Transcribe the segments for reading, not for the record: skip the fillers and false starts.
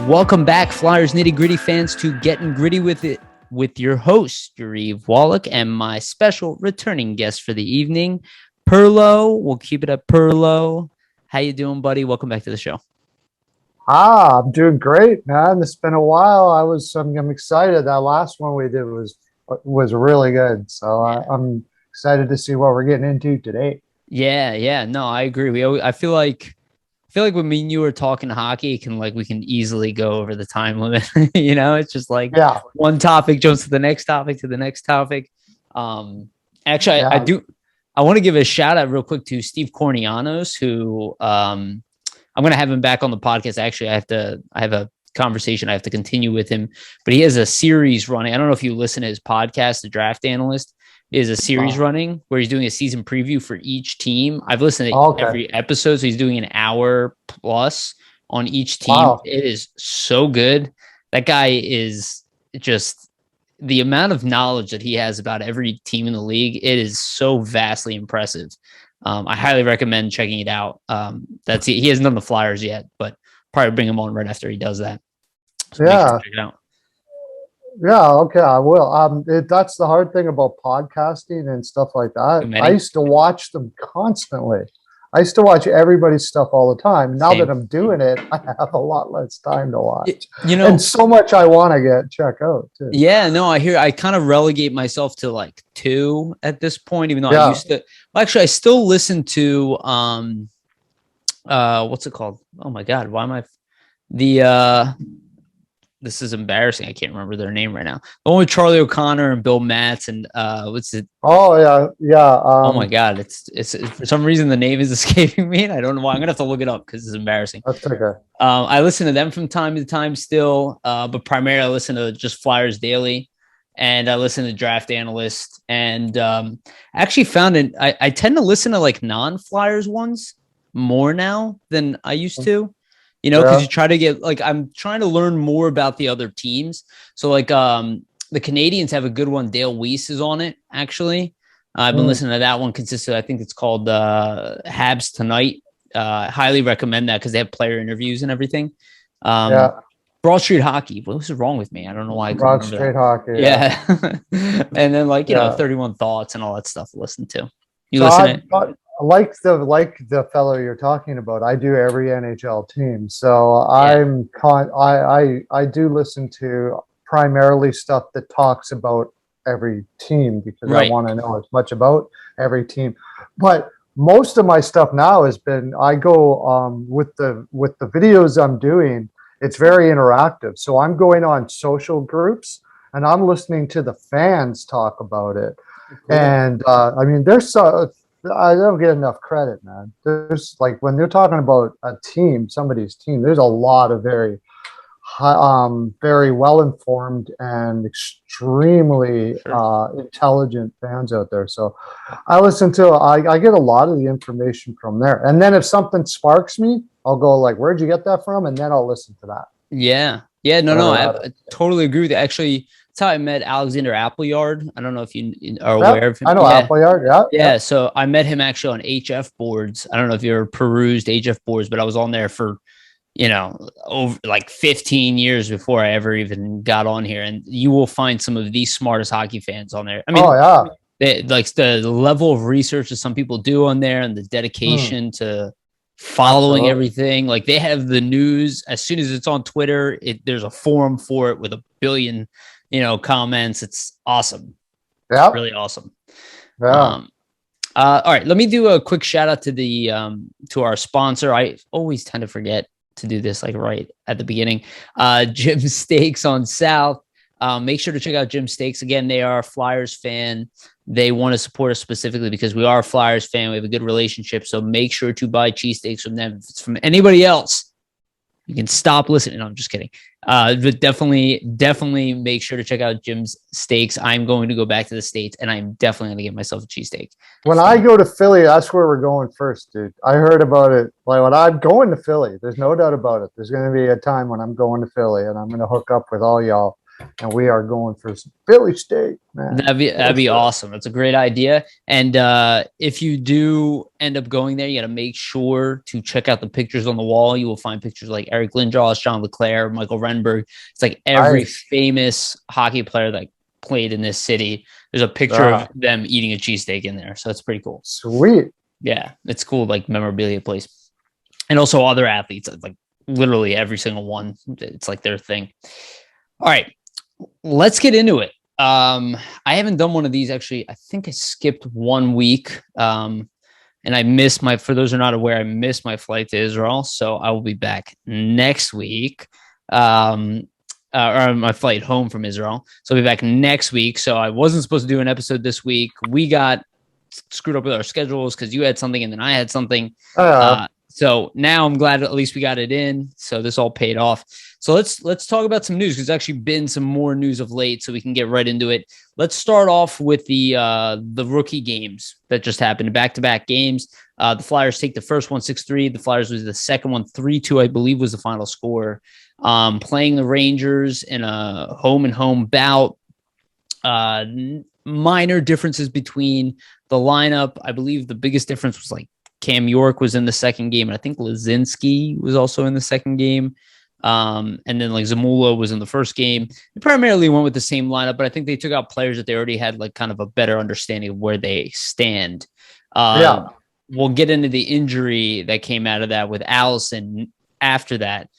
Welcome back, Flyers Nitty Gritty fans, to Getting Gritty with It with your host, Yariv, Wolok, and my special returning guest for the evening, Pearlo. We'll keep it at Pearlo. How you doing, buddy? Welcome back to the show. I'm doing great, man. It's been a while. I'm excited. That last one we did was really good. So I'm excited to see what we're getting into today. Yeah. No, I agree. I feel like when me and you were talking hockey, we can easily go over the time limit. It's just like one topic jumps to the next topic to the next topic. Actually, I want to give a shout out real quick to Steve Cornianos, who I'm going to have him back on the podcast. Actually, I have a conversation I have to continue with him, but he has a series running. I don't know if you listen to his podcast, The Draft Analyst. Is a series running where he's doing a season preview for each team. I've listened to every episode, so he's doing an hour plus on each team. Wow. It is so good. That guy is just the amount of knowledge that he has about every team in the league. It is so vastly impressive. I highly recommend checking it out. He hasn't done the Flyers yet, but probably bring him on right after he does that. So make sure to check it out. Yeah, okay, I will. That's the hard thing about podcasting and stuff like that. I used to watch them constantly. I used to watch everybody's stuff all the time. Now that I'm doing it, I have a lot less time to watch. And so much I want to check out too. Yeah, no, I kind of relegate myself to like 2 at this point, even though I used to. Well, actually, I still listen to what's it called? Oh my God, why am I this is embarrassing. I can't remember their name right now. The one with Charlie O'Connor and Bill Matz and what's it? Oh yeah. Oh my God, it's for some reason the name is escaping me, and I don't know why. I'm gonna have to look it up because it's embarrassing. That's okay. I listen to them from time to time still, but primarily I listen to just Flyers Daily, and I listen to Draft Analyst, and actually found it. I tend to listen to like non-Flyers ones more now than I used to. Because you try to get I'm trying to learn more about the other teams. So the Canadians have a good one. Dale Weiss is on it, actually. I've been listening to that one consistently. I think it's called Habs Tonight. Highly recommend that because they have player interviews and everything. Broad Street Hockey. What was wrong with me? I don't know why I couldn't remember Street Hockey. Yeah. And then 31 Thoughts and all that stuff to listen to. You listen to like the fellow you're talking about, I do every NHL team. So I do listen to primarily stuff that talks about every team because I want to know as much about every team. But most of my stuff now has been I go with the videos I'm doing, it's very interactive. So I'm going on social groups and I'm listening to the fans talk about it. Cool. And I mean I don't get enough credit, man. There's when they're talking about a team, somebody's team, there's a lot of very well-informed and extremely intelligent fans out there. So I get a lot of the information from there. And then if something sparks me, I'll go where'd you get that from? And then I'll listen to that. Yeah. No, I totally agree with you. Actually, that's how I met Alexander Appleyard. I don't know if you are aware of him. I know Appleyard, Yeah, so I met him actually on HF boards. I don't know if you ever perused HF boards, but I was on there for, over 15 years before I ever even got on here. And you will find some of the smartest hockey fans on there. I mean, the level of research that some people do on there and the dedication to following everything. They have the news as soon as it's on Twitter. There's a forum for it with 1 billion comments. It's awesome. Yeah, really awesome. Yeah. All right, let me do a quick shout out to the to our sponsor. I always tend to forget to do this right at the beginning. Jim Steaks on South. Make sure to check out Jim Steaks. Again, they are a Flyers fan. They want to support us specifically because we are a Flyers fan. We have a good relationship. So make sure to buy cheesesteaks from them. If it's from anybody else, you can stop listening. No, I'm just kidding. But definitely make sure to check out Jim's Steaks. I'm going to go back to the States, and I'm definitely going to get myself a cheesesteak. When I go to Philly, that's where we're going first, dude. I heard about it. When I'm going to Philly, there's no doubt about it. There's going to be a time when I'm going to Philly, and I'm going to hook up with all y'all. and we are going for some Philly steak, man. That'd be awesome. That's a great idea. And if you do end up going there, you got to make sure to check out the pictures on the wall. You will find pictures like Eric Lindros, John LeClaire, Michael Renberg. It's like every famous hockey player that played in this city. There's a picture of them eating a cheesesteak in there. So it's pretty cool. Sweet. Yeah, it's cool, like memorabilia place. And also other athletes, like literally every single one. It's like their thing. All right, let's get into it. I haven't done one of these actually. I think I skipped 1 week. And I missed for those who are not aware, I missed my flight to Israel. So I will be back next week. Or my flight home from Israel. So I'll be back next week. So I wasn't supposed to do an episode this week. We got screwed up with our schedules because you had something and then I had something. So now I'm glad at least we got it in. So this all paid off. So let's talk about some news, because there's actually been some more news of late, so we can get right into it. Let's start off with the rookie games that just happened, back-to-back games. The Flyers take the first one 6-3. The Flyers was the second one 3-2, I believe was the final score. Playing the Rangers in a home bout. Minor differences between the lineup. I believe the biggest difference was like Cam York was in the second game, and I think Lazinski was also in the second game. And then like Zamula was in the first game. They primarily went with the same lineup, but I think they took out players that they already had like kind of a better understanding of where they stand. We'll get into the injury that came out of that with Allison after that.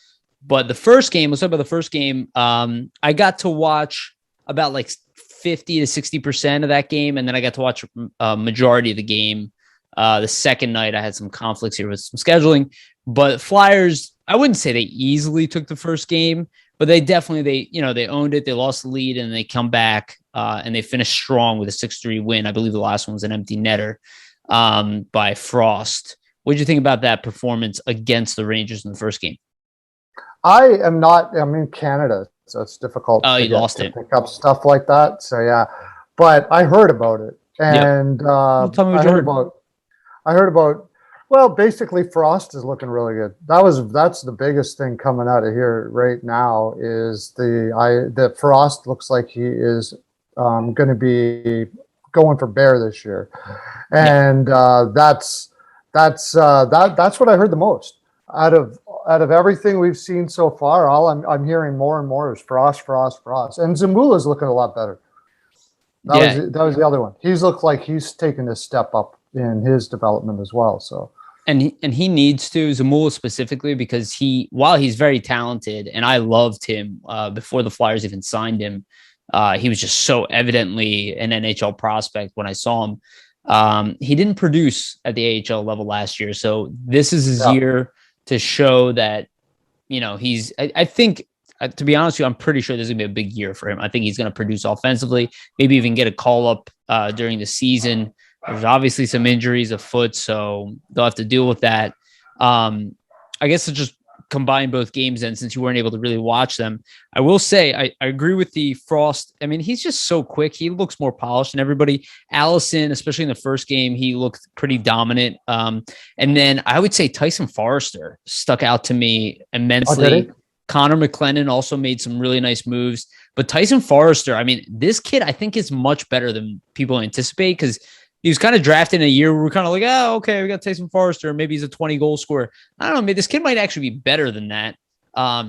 But the first game, let's talk about the first game. I got to watch about like 50 to 60% of that game. And then I got to watch a majority of the game. The second night, I had some conflicts here with some scheduling, but Flyers, I wouldn't say they easily took the first game, but they definitely, they owned it. They lost the lead and they come back and they finished strong with a 6-3 win. I believe the last one was an empty netter by Frost. What did you think about that performance against the Rangers in the first game? I'm in Canada, so it's difficult to pick up stuff like that. So yeah, but I heard about it, and I heard about, well, basically Frost is looking really good. That's the biggest thing coming out of here right now is that Frost looks like he is going to be going for Bear this year, and that's what I heard the most out of everything we've seen so far. All I'm hearing more and more is Frost, and Zamula's looking a lot better. That was the other one. He's looked like he's taken a step up in his development as well. So, and he needs to, Zamula specifically, because while he's very talented, and I loved him before the Flyers even signed him, he was just so evidently an NHL prospect when I saw him. He didn't produce at the AHL level last year, so this is his year to show that he's. I think. To be honest with you, I'm pretty sure this is going to be a big year for him. I think he's going to produce offensively, maybe even get a call up during the season. There's obviously some injuries afoot, so they'll have to deal with that. I guess it's just combine both games, and since you weren't able to really watch them, I will say I agree with the Frost. I mean, he's just so quick. He looks more polished than everybody. Allison, especially in the first game, he looked pretty dominant. And then I would say Tyson Forrester stuck out to me immensely. Connor McLennan also made some really nice moves. But Tyson Forrester, I mean, this kid I think is much better than people anticipate, because he was kind of drafted in a year where we're kind of like, oh, okay, we got Tyson Forrester. Maybe he's a 20-goal scorer. I don't know. Maybe this kid might actually be better than that.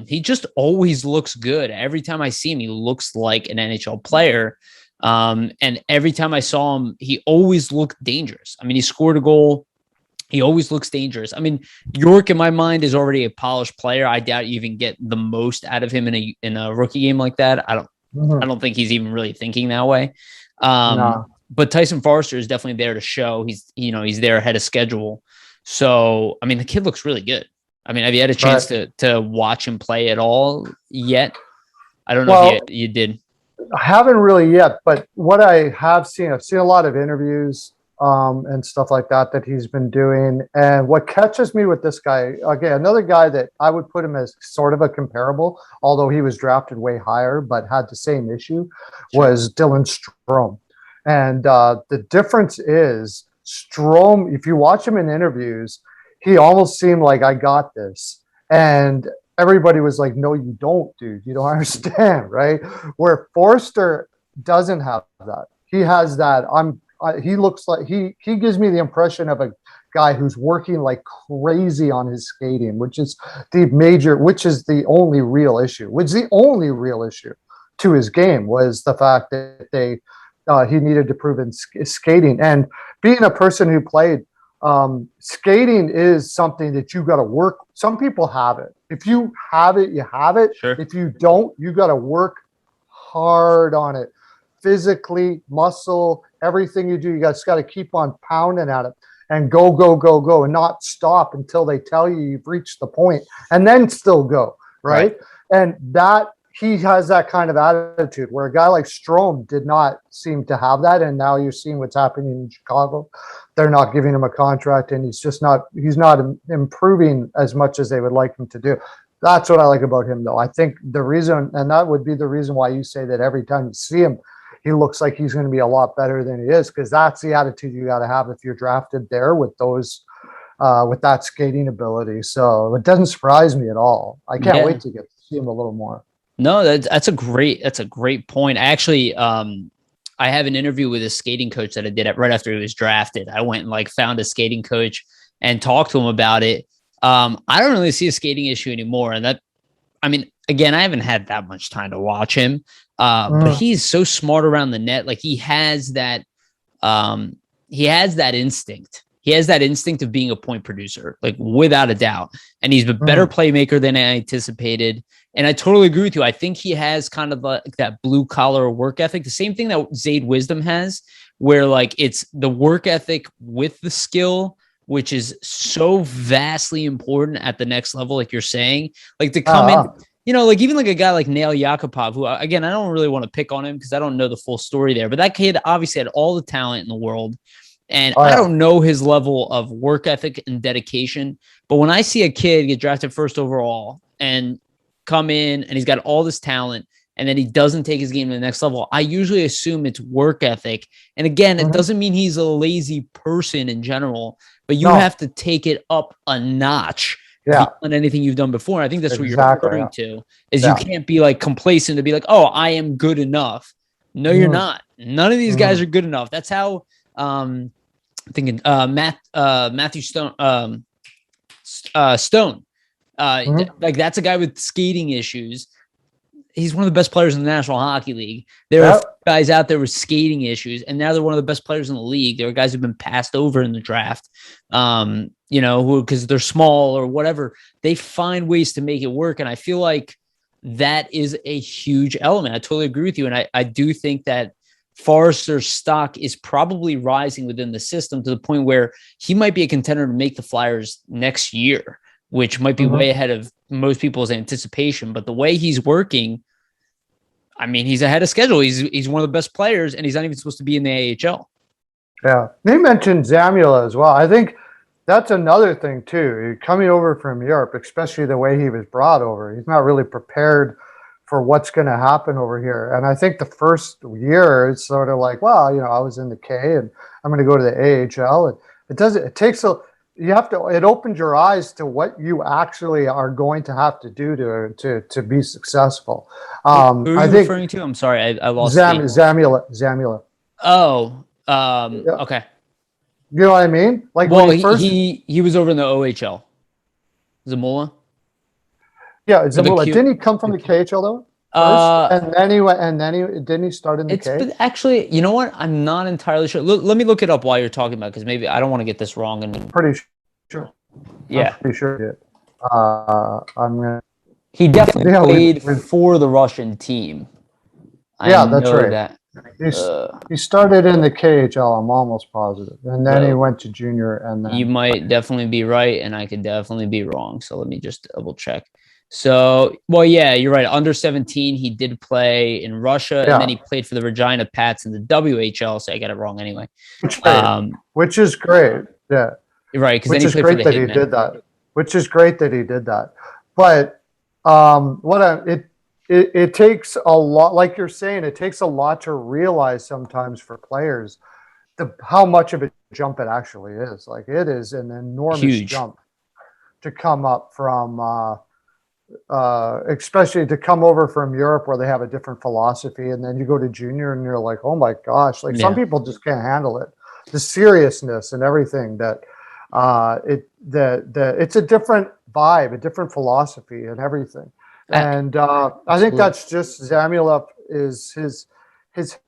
He just always looks good. Every time I see him, he looks like an NHL player. And every time I saw him, he always looked dangerous. I mean, he scored a goal. He always looks dangerous. I mean, York, in my mind, is already a polished player. I doubt you even get the most out of him in a rookie game like that. I don't think he's even really thinking that way. But Tyson Forrester is definitely there to show he's there ahead of schedule. So, I mean, the kid looks really good. I mean, have you had a chance to watch him play at all yet? I don't know if you did. I haven't really yet, but what I have seen, I've seen a lot of interviews and stuff like that he's been doing. And what catches me with this guy, again, another guy that I would put him as sort of a comparable, although he was drafted way higher but had the same issue, was Dylan Strome. And the difference is Strome, if you watch him in interviews, he almost seemed like, I got this. And everybody was like, no, you don't, dude. You don't understand, right? Where Forrester doesn't have that. He has that. He looks like he gives me the impression of a guy who's working like crazy on his skating, which is the only real issue. Which the only real issue to his game was the fact that he needed to prove in skating. And being a person who played, skating is something that you got to work. Some people have it. If you have it, you have it. Sure. If you don't, you got to work hard on it. Physically, muscle, everything you do, you got to keep on pounding at it and go, and not stop until they tell you you've reached the point, and then still go, right? And that he has that kind of attitude, where a guy like Strome did not seem to have that, and now you're seeing what's happening in Chicago. They're not giving him a contract, and he's not improving as much as they would like him to do. That's what I like about him, though. I think the reason, and that would be the reason why you say that every time you see him, he looks like he's going to be a lot better than he is, because that's the attitude you got to have if you're drafted there with those, with that skating ability. So it doesn't surprise me at all. I can't wait to get to see him a little more. No, that's a great point. I actually, I have an interview with a skating coach that I did right after he was drafted. I went and like found a skating coach and talked to him about it. I don't really see a skating issue anymore. And that, I mean, again, I haven't had that much time to watch him. But he's so smart around the net. Like he has that instinct. He has that instinct of being a point producer, like without a doubt. And he's a better playmaker than I anticipated. And I totally agree with you. I think he has kind of like that blue collar work ethic. The same thing that Zayd Wisdom has, where like it's the work ethic with the skill, which is so vastly important at the next level. Like you're saying, like to come in, you know, like even like a guy like Nail Yakupov, who, again, I don't really want to pick on him because I don't know the full story there, but that kid obviously had all the talent in the world. And I don't know his level of work ethic and dedication. But when I see a kid get drafted first overall and come in and he's got all this talent and then he doesn't take his game to the next level, I usually assume it's work ethic. And again, it doesn't mean he's a lazy person in general, but you have to take it up a notch. On anything you've done before. I think that's what you're referring to, is you can't be like complacent to be like, oh, I am good enough. No, you're not. None of these guys are good enough. That's how I'm thinking Matthew Stone, like that's a guy with skating issues. He's one of the best players in the National Hockey League. There are guys out there with skating issues, and now they're one of the best players in the league. There are guys who've been passed over in the draft, you know, who, because they're small or whatever, they find ways to make it work. And I feel like that is a huge element. I totally agree with you. And I do think that Forrester's stock is probably rising within the system to the point where he might be a contender to make the Flyers next year, which might be way ahead of most people's anticipation. But the way he's working, I mean, he's ahead of schedule. He's one of the best players, and he's not even supposed to be in the AHL. Yeah. They mentioned Zamula as well. I think that's another thing, too. Coming over from Europe, especially the way he was brought over, he's not really prepared for what's going to happen over here. And I think the first year, it's sort of like, well, you know, I was in the K, and I'm going to go to the AHL. And it opens your eyes to what you actually are going to have to do to be successful. Who are you referring to? I'm sorry, I lost Zamula. Oh, okay. You know what I mean? Like, well, he was over in the OHL. Zamula. Yeah, Zamula. Didn't he come from the KHL though? And then didn't he start in the K? But actually, you know what? I'm not entirely sure. Let me look it up while you're talking about, because maybe I don't want to get this wrong. And pretty sure. Yeah, I'm pretty sure he did. He definitely played for the Russian team. That's right. He started in the KHL. I'm almost positive, and then he went to junior. And then you might definitely be right, and I could definitely be wrong. So let me just double check. So, well, yeah, you're right. Under 17, he did play in Russia, and then he played for the Regina Pats in the WHL. So I got it wrong anyway. Which is great. Yeah, right. Because then he played for the Hitmen. He did that. Which is great that he did that. But it takes a lot, like you're saying, it takes a lot to realize sometimes for players how much of a jump it actually is. Like, it is an enormous jump to come up from especially to come over from Europe where they have a different philosophy, and then you go to junior and you're like, oh my gosh, like some people just can't handle it, the seriousness and everything that it's a different vibe, a different philosophy and everything. And I think that's just Zamulov is his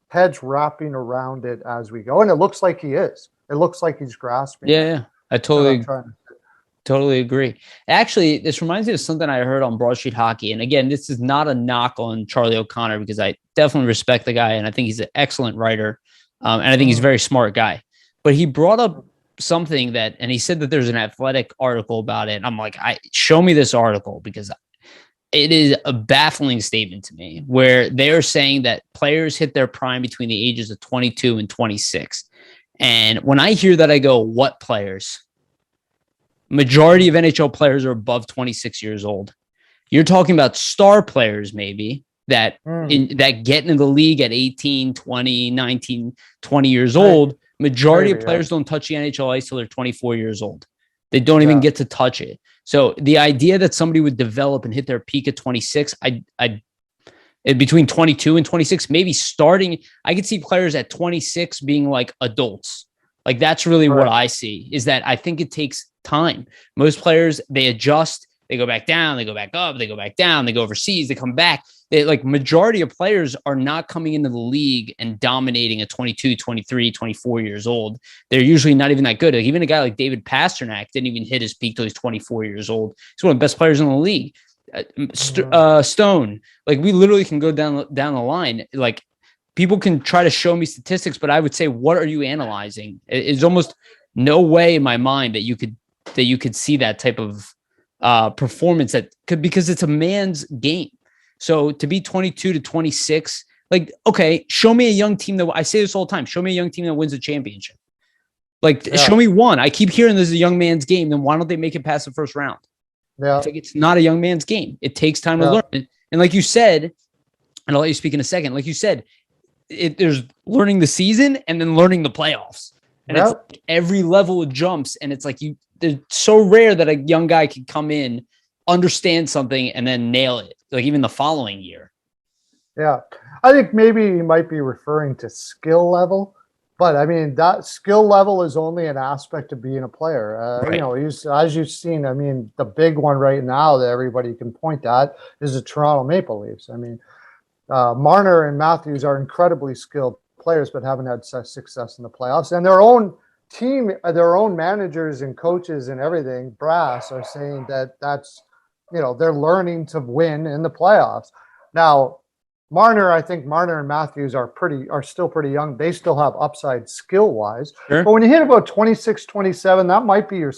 head's wrapping around it as we go, and it looks like he is. It looks like he's grasping. Yeah, I totally agree. Actually, this reminds me of something I heard on Broad Street Hockey. And again, this is not a knock on Charlie O'Connor because I definitely respect the guy and I think he's an excellent writer. And I think he's a very smart guy. But he brought up something and he said that there's an Athletic article about it. And I'm like, show me this article because it is a baffling statement to me where they're saying that players hit their prime between the ages of 22 and 26. And when I hear that, I go, what players? Majority of NHL players are above 26 years old. You're talking about star players maybe that that get into the league at 18, 20, 19, 20 years old. Majority of players don't touch the NHL ice till they're 24 years old. They don't even get to touch it. So the idea that somebody would develop and hit their peak at 26, between 22 and 26, maybe starting, I could see players at 26 being like adults. Like that's really what I see is that I think it takes time. Most players, they adjust, they go back down, they go back up, they go back down, they go overseas, they come back. Majority of players are not coming into the league and dominating at 22, 23, 24 years old. They're usually not even that good. Like even a guy like David Pasternak didn't even hit his peak till he's 24 years old. He's one of the best players in the league. Stone, like we literally can go down the line. Like people can try to show me statistics, but I would say, what are you analyzing? It's almost no way in my mind that you could see that type of performance because it's a man's game. So to be 22 to 26, like, okay, show me a young team that I say this all the time. Show me a young team that wins a championship. Show me one. I keep hearing this is a young man's game. Then why don't they make it past the first round? Yeah. It's like it's not a young man's game. It takes time to learn. And like you said, and I'll let you speak in a second. Like you said, there's learning the season and then learning the playoffs. And it's like every level of jumps. And it's like they're so rare that a young guy can come in, understand something, and then nail it. Like even the following year. Yeah. I think maybe you might be referring to skill level. But I mean, that skill level is only an aspect of being a player. You know, as you've seen, I mean, the big one right now that everybody can point at is the Toronto Maple Leafs. I mean, Marner and Matthews are incredibly skilled players, but haven't had success in the playoffs. And their own team, their own managers and coaches and everything, brass, are saying that's, you know, they're learning to win in the playoffs. Now, I think Marner and Matthews are still pretty young. They still have upside skill-wise. Sure. But when you hit about 26, 27, that might be your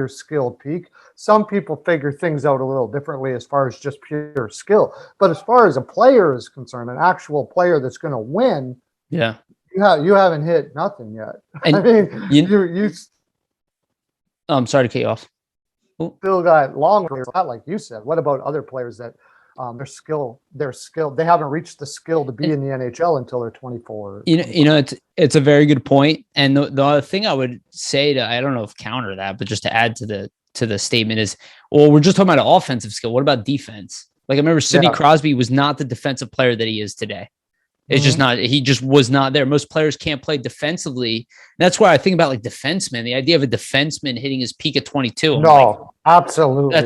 skill peak. Some people figure things out a little differently as far as just pure skill. But as far as a player is concerned, an actual player that's going to win, you haven't hit nothing yet. And I mean, I'm sorry to cut you off. Still got long, like you said. What about other players that their skill, they haven't reached the skill to be in the NHL until they're 24. You know, it's a very good point. And the other thing I would say I don't know if counter that, but just to add to the statement is, well, we're just talking about offensive skill. What about defense? Like I remember Sidney Crosby was not the defensive player that he is today. It's just not, he just was not there. Most players can't play defensively. That's why I think about like defensemen, the idea of a defenseman hitting his peak at 22. Absolutely.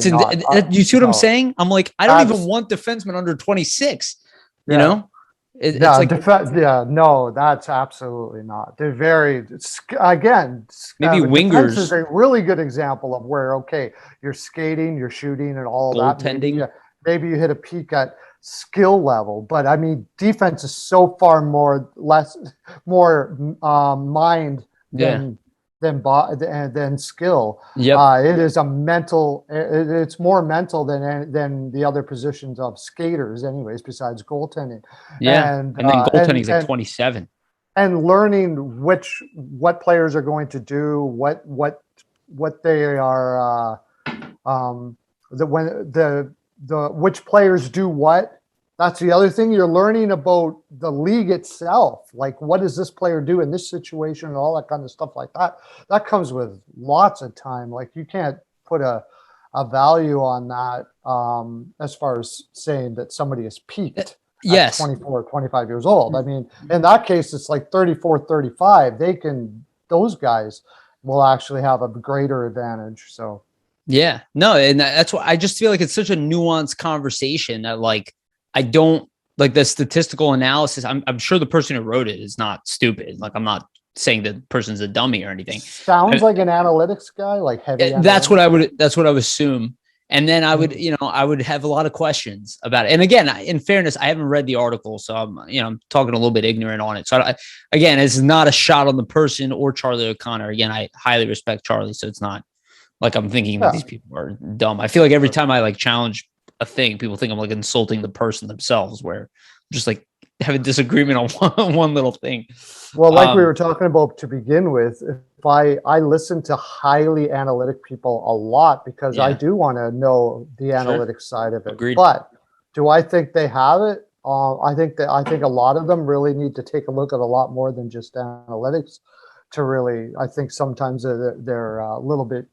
You see what I'm saying? I'm like, I don't even want defensemen under 26, you know? That's absolutely not. They're very, again, maybe wingers is a really good example of where, okay, you're skating, you're shooting and all that. Goaltending. Maybe you hit a peak at skill level, but I mean, defense is so far more mind than skill. It is a mental. It's more mental than the other positions of skaters, anyways. Besides goaltending. And then goaltending is like 27. And learning what players are going to do, what they are, which players do what. That's the other thing. You're learning about the league itself. Like, what does this player do in this situation and all that kind of stuff like that. That comes with lots of time. Like, you can't put a value on that as far as saying that somebody has peaked yes. at 24 or 25 years old. I mean, in that case, it's like 34, 35. Those guys will actually have a greater advantage. So, yeah, no, and that's why I just feel like it's such a nuanced conversation that like I don't like the statistical analysis. I'm sure the person who wrote it is not stupid. Like I'm not saying that person's a dummy or anything. Sounds like an analytics guy, like heavy. That's what I would. That's what I would assume. And then I would, I would have a lot of questions about it. And again, in fairness, I haven't read the article, so I'm talking a little bit ignorant on it. So again, it's not a shot on the person or Charlie O'Connor. Again, I highly respect Charlie, so it's not like I'm thinking that these people are dumb. I feel like every time I like challenge a thing, people think I'm like insulting the person themselves, where I'm just like have a disagreement on one little thing. Well, like we were talking about to begin with, if I listen to highly analytic people a lot because I do want to know the analytics side of it. Agreed. But do I think they have it? I think a lot of them really need to take a look at a lot more than just analytics to really. I think sometimes they're a little bit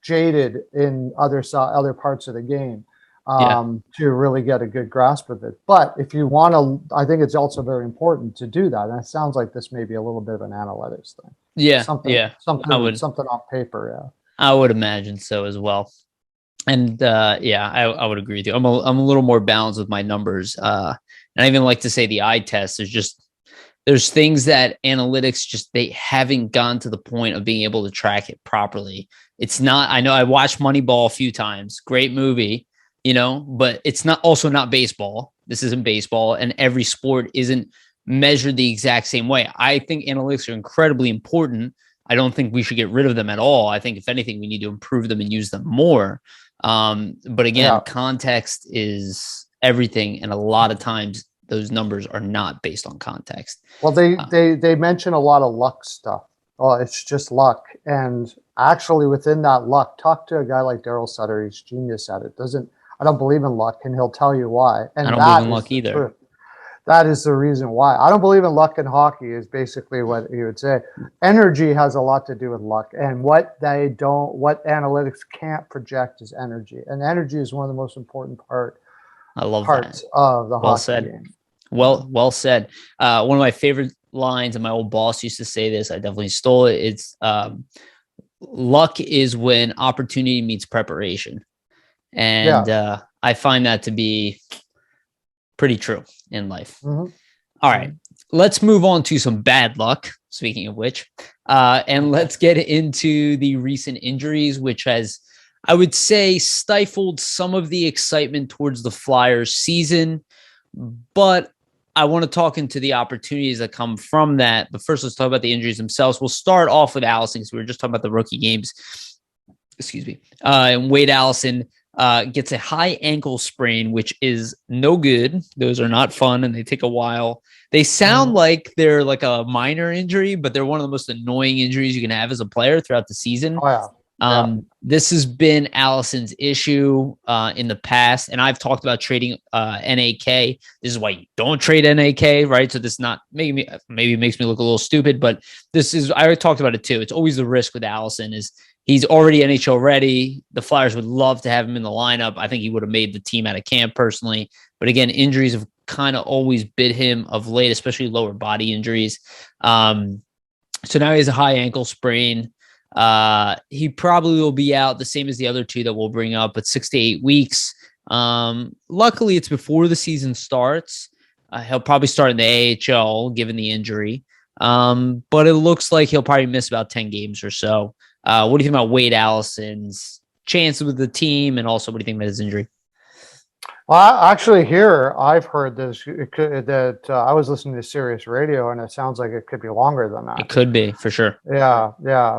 jaded in other parts of the game. To really get a good grasp of it. But if you want to, I think it's also very important to do that. And it sounds like this may be a little bit of an analytics thing. Yeah. Something on paper. Yeah. I would imagine so as well. And I would agree with you. I'm a little more balanced with my numbers. And I even like to say the eye test is there's things that analytics they haven't gone to the point of being able to track it properly. It's not, I know I watched Moneyball a few times, great movie, but it's not baseball. This isn't baseball, and every sport isn't measured the exact same way. I think analytics are incredibly important. I don't think we should get rid of them at all. I think if anything, we need to improve them and use them more. But again, context is everything. And a lot of times those numbers are not based on context. Well, they mention a lot of luck stuff. Oh, it's just luck. And actually within that luck, talk to a guy like Daryl Sutter. He's genius at it. I don't believe in luck, and he'll tell you why. And I don't believe in luck either. Truth. That is the reason why. I don't believe in luck in hockey is basically what he would say. Energy has a lot to do with luck. And what analytics can't project is energy. And energy is one of the most important parts of the hockey game. Well said. One of my favorite lines, and my old boss used to say this, I definitely stole it. It's luck is when opportunity meets preparation. And I find that to be pretty true in life. Mm-hmm. All right, let's move on to some bad luck, speaking of which, and let's get into the recent injuries, which has, I would say, stifled some of the excitement towards the Flyers season. But I want to talk into the opportunities that come from that. But first, let's talk about the injuries themselves. We'll start off with Allison, because we were just talking about the rookie games. Excuse me. And Wade Allison gets a high ankle sprain, which is no good. Those are not fun, and they take a while. They sound like they're like a minor injury, but they're one of the most annoying injuries you can have as a player throughout the season. This has been Allison's issue in the past, and I've talked about trading NAK. This is why you don't trade NAK, right? So this not maybe it makes me look a little stupid, but this is, I already talked about it too. It's always the risk with Allison is he's already NHL ready. The Flyers would love to have him in the lineup. I think he would have made the team out of camp personally. But again, injuries have kind of always bit him of late, especially lower body injuries. So now he has a high ankle sprain. He probably will be out the same as the other two that we'll bring up, but 6 to 8 weeks. Luckily, it's before the season starts. He'll probably start in the AHL given the injury. But it looks like he'll probably miss about 10 games or so. What do you think about Wade Allison's chances with the team, and also what do you think about his injury? Well, actually, here I've heard this I was listening to Sirius Radio, and it sounds like it could be longer than that. It could be for sure. Yeah.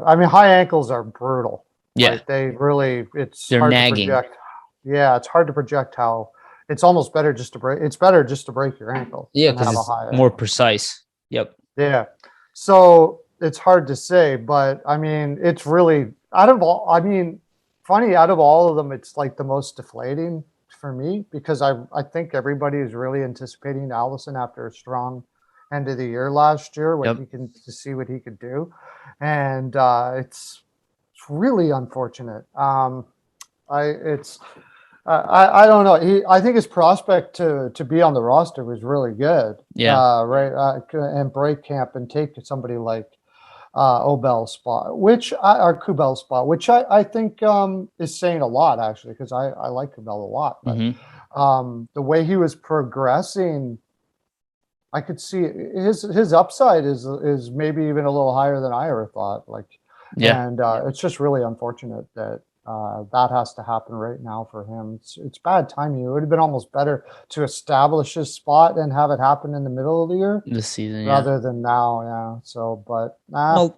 I mean, high ankles are brutal. Yeah, right? They're hard nagging. To project. Yeah, it's hard to project how. It's almost better just to break. It's better just to break your ankle. Yeah, because it's more precise. Yep. Yeah. So it's hard to say, but I mean, it's really out of all of them, it's like the most deflating for me, because I think everybody is really anticipating Allison after a strong end of the year last year, to see what he could do. And it's really unfortunate. I don't know. I think his prospect to be on the roster was really good. Yeah. Right. And break camp and take somebody like Obel's spot, or Kubel's spot, which I think is saying a lot actually, because I like Kubel a lot. But the way he was progressing, I could see his upside is maybe even a little higher than I ever thought. Like, and it's just really unfortunate that that has to happen right now for him. It's bad timing. It would have been almost better to establish his spot and have it happen in the middle of the year, this season, rather than now. Yeah. So, but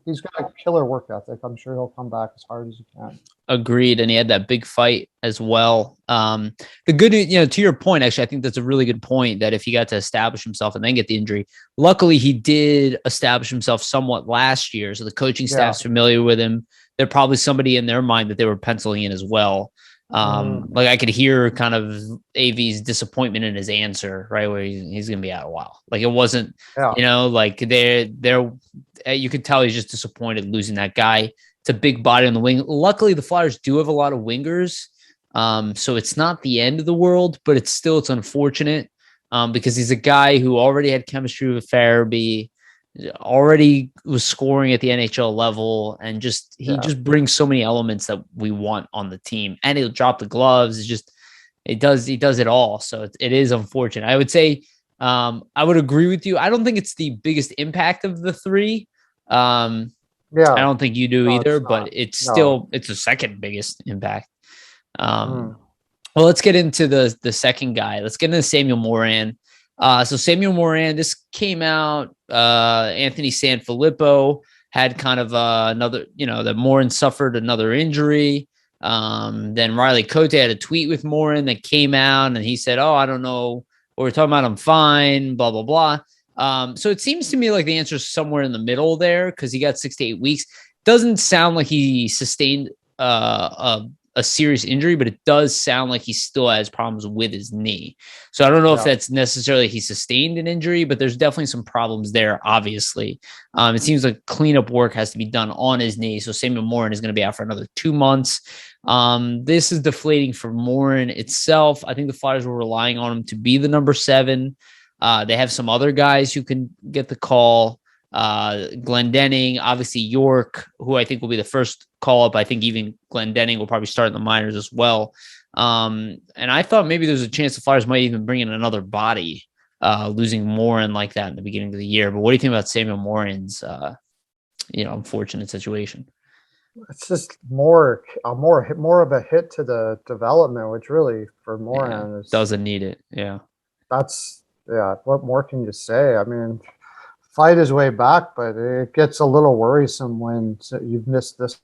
he's got a killer work ethic. I'm sure he'll come back as hard as he can. Agreed. And he had that big fight as well. The good, to your point, actually, I think that's a really good point, that if he got to establish himself and then get the injury, luckily he did establish himself somewhat last year. So the coaching staff's familiar with him. There's probably somebody in their mind that they were penciling in as well. Like I could hear kind of AV's disappointment in his answer, right? Where he's going to be out a while. Like it wasn't, like you could tell he's just disappointed losing that guy. It's a big body on the wing. Luckily, the Flyers do have a lot of wingers. So it's not the end of the world, but it's unfortunate because he's a guy who already had chemistry with Farabee, already was scoring at the NHL level, and he just brings so many elements that we want on the team. And he'll drop the gloves. He does it all. So it is unfortunate. I would say I would agree with you. I don't think it's the biggest impact of the three. I don't think you do either, but it's the second biggest impact. Well, let's get into the second guy. Let's get into Samuel Moran. So Samuel Moran, this came out, Anthony Sanfilippo had kind of another, that Morin suffered another injury. Then Riley Cote had a tweet with Morin that came out and he said, I don't know what we're talking about. I'm fine, blah, blah, blah. So it seems to me like the answer is somewhere in the middle there, because he got 6 to 8 weeks. Doesn't sound like he sustained a serious injury, but it does sound like he still has problems with his knee. So I don't know if that's necessarily he sustained an injury, but there's definitely some problems there, obviously. It seems like cleanup work has to be done on his knee. So Samuel Morin is going to be out for another 2 months. This is deflating for Morin itself. I think the Flyers were relying on him to be the number 7. They have some other guys who can get the call. Glendening, obviously York, who I think will be the first call up. I think even Glendening will probably start in the minors as well. And I thought maybe there's a chance the Flyers might even bring in another body, losing Morin like that in the beginning of the year. But what do you think about Samuel Morin's, unfortunate situation? It's just more of a hit to the development, which really for Morin doesn't need it. Yeah. What more can you say? I mean, fight his way back, but it gets a little worrisome when you've missed this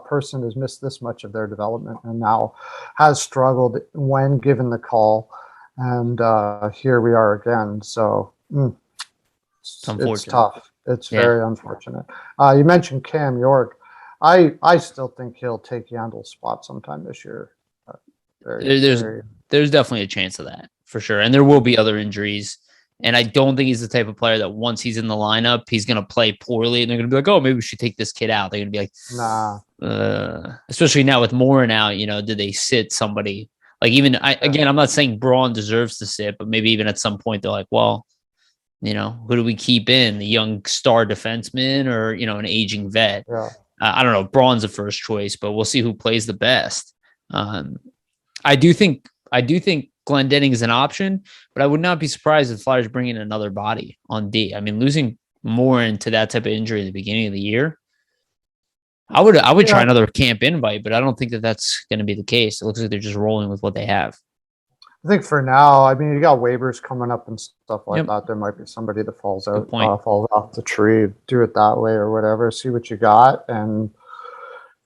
person has missed this much of their development and now has struggled when given the call. And here we are again. So it's tough. It's very unfortunate. You mentioned Cam York. I still think he'll take Yandel's spot sometime this year. There's definitely a chance of that for sure. And there will be other injuries. And I don't think he's the type of player that once he's in the lineup, he's going to play poorly. And they're going to be like, oh, maybe we should take this kid out. They're going to be like, nah. Especially now with Morin out, did they sit somebody? Like again, I'm not saying Braun deserves to sit, but maybe even at some point they're like, well, who do we keep in? The young star defenseman or, an aging vet? Yeah. I don't know. Braun's the first choice, but we'll see who plays the best. I do think Glendening is an option, but I would not be surprised if the Flyers bring in another body on D. I mean, losing Morin to that type of injury at the beginning of the year, I would try another camp invite, but I don't think that that's going to be the case. It looks like they're just rolling with what they have. I think for now, I mean, you got waivers coming up and stuff like that. There might be somebody that falls off the tree. Do it that way or whatever. See what you got, and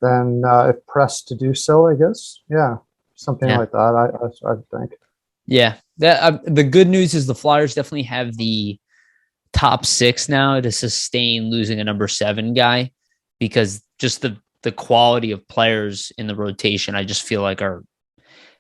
then if pressed to do so, I guess, something like that. I think. Yeah, the good news is the Flyers definitely have the top 6 now to sustain losing a number 7 guy, because just the quality of players in the rotation, I just feel like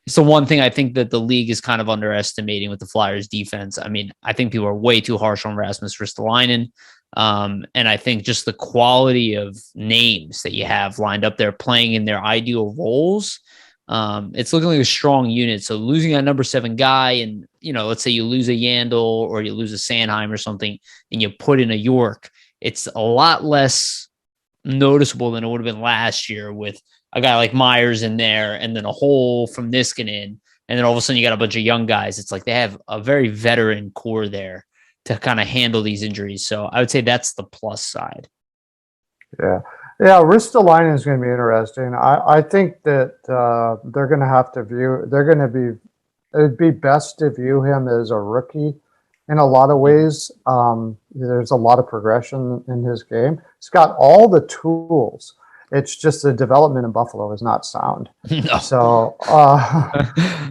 it's the one thing I think that the league is kind of underestimating with the Flyers defense. I mean, I think people are way too harsh on Rasmus Ristolainen. And I think just the quality of names that you have lined up there playing in their ideal roles It's looking like a strong unit. So losing that number 7 guy, and let's say you lose a Yandel or you lose a Sanheim or something, and you put in a York, it's a lot less noticeable than it would have been last year with a guy like Myers in there, and then a hole from Niskanen, and then all of a sudden you got a bunch of young guys. It's like they have a very veteran core there to kind of handle these injuries. So I would say that's the plus side. Yeah. Yeah, Ristolainen is going to be interesting. I think that they're going to have to it'd be best to view him as a rookie in a lot of ways. There's a lot of progression in his game. He's got all the tools. It's just the development in Buffalo is not sound. No. So,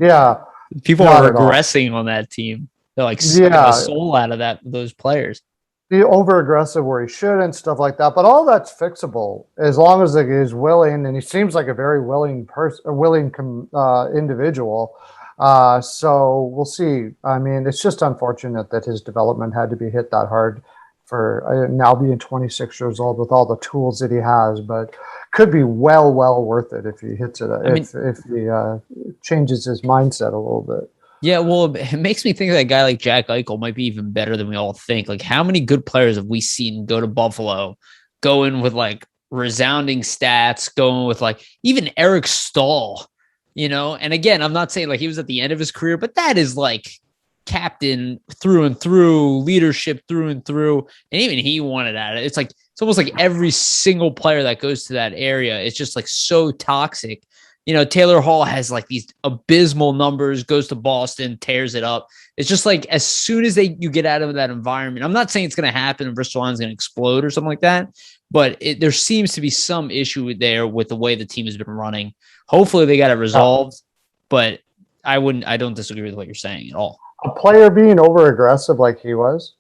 yeah. People are regressing on that team. They're like sucking the soul out of those players. Be over aggressive where he should and stuff like that, but all that's fixable as long as he's willing, and he seems like a very willing individual. So we'll see. I mean, it's just unfortunate that his development had to be hit that hard for now being 26 years old with all the tools that he has, but could be well worth it if he hits it. If he changes his mindset a little bit. Yeah, well, it makes me think that a guy like Jack Eichel might be even better than we all think. Like, how many good players have we seen go to Buffalo, go in with like resounding stats, going with like even Eric Stahl, And again, I'm not saying like he was at the end of his career, but that is like captain through and through, leadership through and through, and even he wanted at it. It's almost like every single player that goes to that area is just like so toxic. Taylor Hall has like these abysmal numbers, goes to Boston, tears it up. It's just like as soon as you get out of that environment, I'm not saying it's going to happen and Ristolainen's going to explode or something like that, but there seems to be some issue there with the way the team has been running. Hopefully they got it resolved, but I don't disagree with what you're saying at all. A player being over aggressive like he was,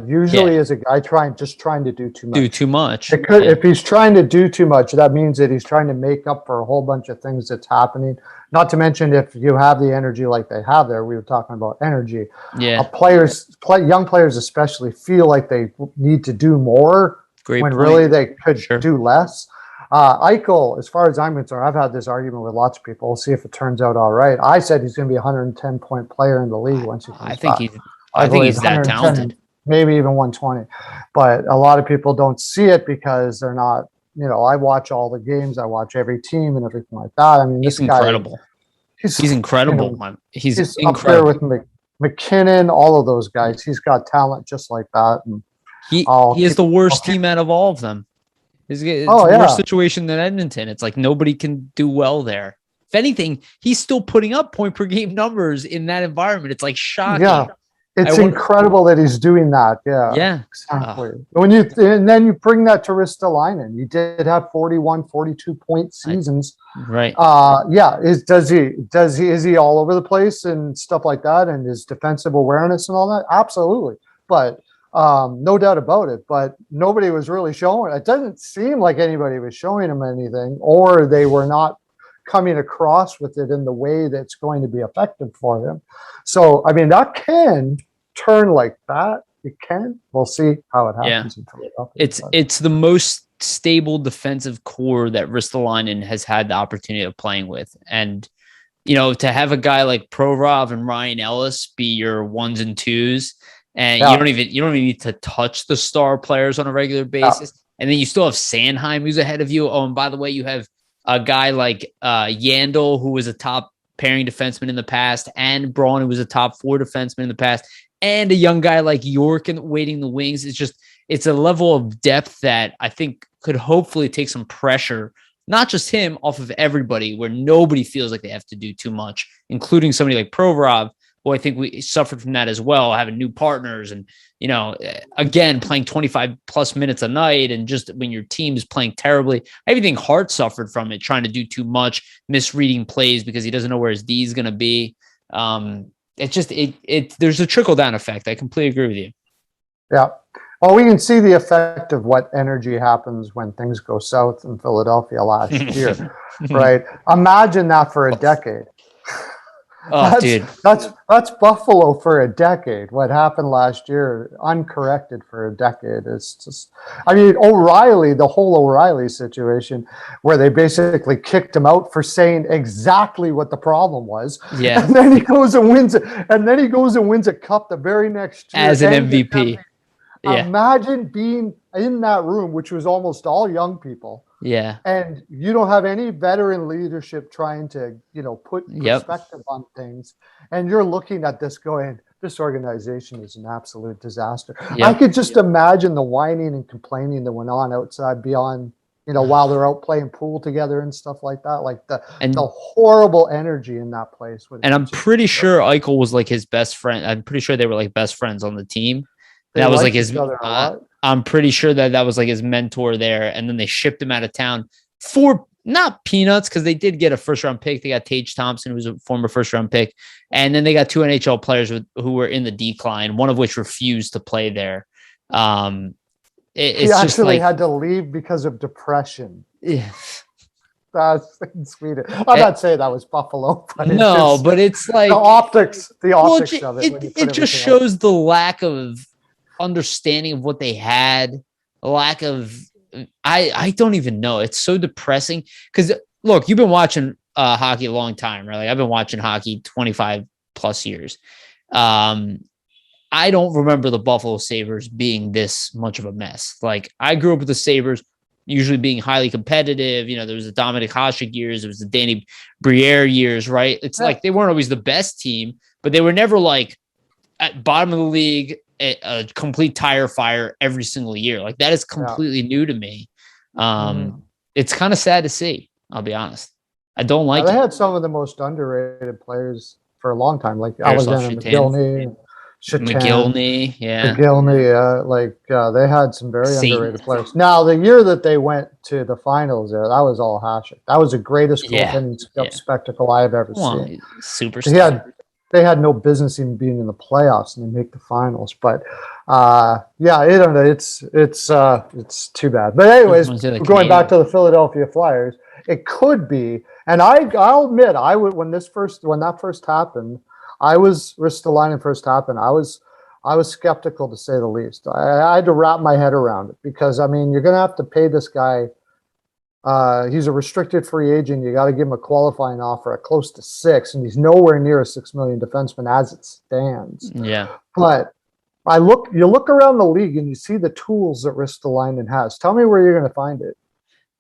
usually is a guy trying to do too much. If he's trying to do too much, that means that he's trying to make up for a whole bunch of things that's happening. Not to mention if you have the energy like they have there, we were talking about energy. Yeah. Young players especially feel like they need to do more really they could do less. Eichel, as far as I'm concerned, I've had this argument with lots of people. We'll see if it turns out all right. I said he's going to be a 110-point player in the league once he comes I think he's that talented. Maybe even 120. But a lot of people don't see it because they're not, I watch all the games. I watch every team and everything like that. I mean, he's incredible. He's incredible. He's incredible. Up there with McKinnon, all of those guys. He's got talent just like that. And he is the worst team out of all of them. It's a worse situation than Edmonton. It's like nobody can do well there. If anything, he's still putting up point per game numbers in that environment. It's like shocking. Yeah. It's incredible that he's doing that. Yeah, exactly. And then you bring that to Ristolainen. He did have 41, 42 point seasons. Right. Is he all over the place and stuff like that, and his defensive awareness and all that? Absolutely. But no doubt about it. But nobody was really showing. It doesn't seem like anybody was showing him anything, or they were not coming across with it in the way that's going to be effective for him. So, I mean, that can turn like that. It can. We'll see how it happens. It's the most stable defensive core that Ristolainen has had the opportunity of playing with. And, to have a guy like Provorov and Ryan Ellis be your ones and twos, and you don't even need to touch the star players on a regular basis. And then you still have Sanheim, who's ahead of you. Oh, and by the way, you have a guy like Yandel, who was a top pairing defenseman in the past, and Braun, who was a top 4 defenseman in the past, and a young guy like York and waiting the wings. It's a level of depth that I think could hopefully take some pressure, not just him, off of everybody, where nobody feels like they have to do too much, including somebody like Provorov, who I think we suffered from that as well, having new partners and, again, playing 25 plus minutes a night. And just when your team is playing terribly, I even think Hart suffered from it, trying to do too much, misreading plays because he doesn't know where his D is going to be. There's a trickle down effect. I completely agree with you. Yeah. Well, we can see the effect of what energy happens when things go south in Philadelphia last year, right? Imagine that for a decade. Oh, dude. That's Buffalo for a decade. What happened last year, uncorrected for a decade, is just. I mean, the whole O'Reilly situation, where they basically kicked him out for saying exactly what the problem was. Yeah. And then he goes and wins it. And then he goes and wins a cup the very next year as an MVP. Yeah. Imagine being in that room, which was almost all young people. Yeah. And you don't have any veteran leadership trying to, put perspective on things. And you're looking at this going, this organization is an absolute disaster. Yep. I could just imagine the whining and complaining that went on outside beyond, while they're out playing pool together and stuff like that. Like the horrible energy in that place. And I'm pretty sure Eichel was like his best friend. I'm pretty sure they were like best friends on the team. That was like his. I'm pretty sure that was like his mentor there, and then they shipped him out of town for not peanuts because they did get a first-round pick. They got Tage Thompson, who was a former first-round pick, and then they got 2 NHL players who were in the decline, one of which refused to play there. He actually had to leave because of depression. Yeah. That's in Sweden. I'm not saying that was Buffalo, but but it's like the optics of it. It just shows the lack of understanding of what they had, a lack of I don't even know. It's so depressing because look, you've been watching hockey a long time, right? Like I've been watching hockey 25 plus years. I don't remember the Buffalo Sabres being this much of a mess. Like I grew up with the Sabres usually being highly competitive. There was the Dominic Hasek years, there was the Danny Briere years, right? It's like they weren't always the best team, but they were never like at bottom of the league, a complete tire fire every single year. Like that is completely new to me. It's kind of sad to see. I'll be honest. I don't like They it. had some of the most underrated players for a long time, like Alexander McGillney, McGillney. They had some very underrated players. Now, the year that they went to the finals there, that was all Hasek. That was the greatest goaltending spectacle I have ever seen. Superstar. They had no business even being in the playoffs and they make the finals. But it's too bad. But anyways, going back to the Philadelphia Flyers, it could be, and I'll admit, when that first happened, Ristolainen first happened, I was skeptical to say the least. I had to wrap my head around it because you're going to have to pay this guy. He's a restricted free agent. You got to give him a qualifying offer at close to $6 million, and he's nowhere near a $6 million defenseman as it stands. Yeah. But you look around the league and you see the tools that Ristolainen has. Tell me where you're going to find it.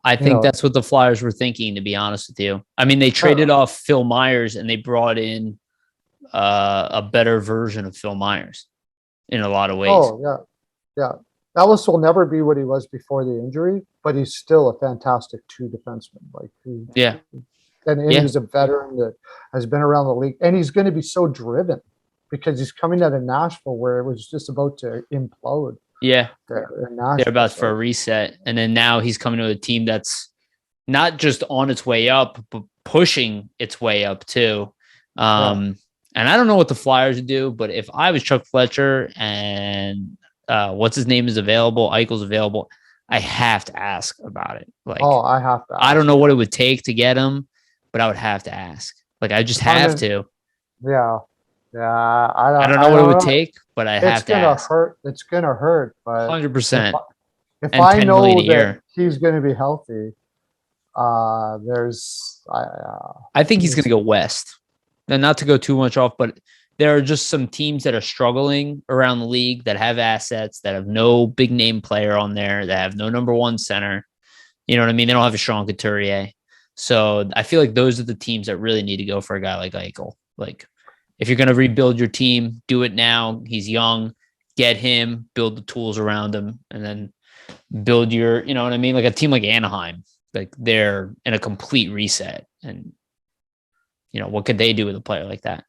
I think that's what the Flyers were thinking, to be honest with you. I mean, they traded off Phil Myers and they brought in a better version of Phil Myers in a lot of ways. Oh, yeah. Ellis will never be what he was before the injury, but he's still a fantastic 2 defenseman. And he's a veteran that has been around the league, and he's going to be so driven because he's coming out of Nashville where it was just about to implode. Yeah, they're about for a reset, and then now he's coming to a team that's not just on its way up, but pushing its way up too. And I don't know what the Flyers would do, but if I was Chuck Fletcher and what's his name is available, Eichel's available, I have to ask about it. I have to. I don't know what it would take to get him, but I would have to ask. I just have to. Yeah. I don't know what it would take, but I have to ask. It's gonna hurt, but 100%. If I know that he's gonna be healthy, I think he's gonna go west. And not to go too much off, but there are just some teams that are struggling around the league that have assets, that have no big name player on there, that have no number 1 center. You know what I mean? They don't have a Sean Couturier. So I feel like those are the teams that really need to go for a guy like Eichel. If you're going to rebuild your team, do it now. He's young. Get him, build the tools around him, and then build your, you know what I mean? Like a team like Anaheim, they're in a complete reset. And, what could they do with a player like that?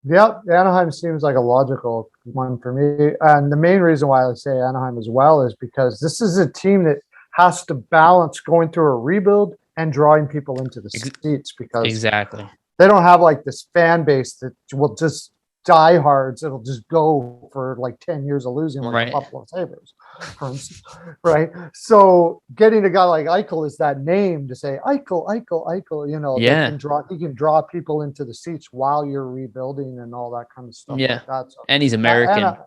Yep, Anaheim seems like a logical one for me. And the main reason why I say Anaheim as well is because this is a team that has to balance going through a rebuild and drawing people into the seats because exactly they don't have this fan base that will just diehards that'll just go for like 10 years of losing, like the Buffalo Sabres, for instance, right? So getting a guy like Eichel is that name to say Eichel, he can draw people into the seats while you're rebuilding and all that kind of stuff. Yeah, like that. So, and he's American.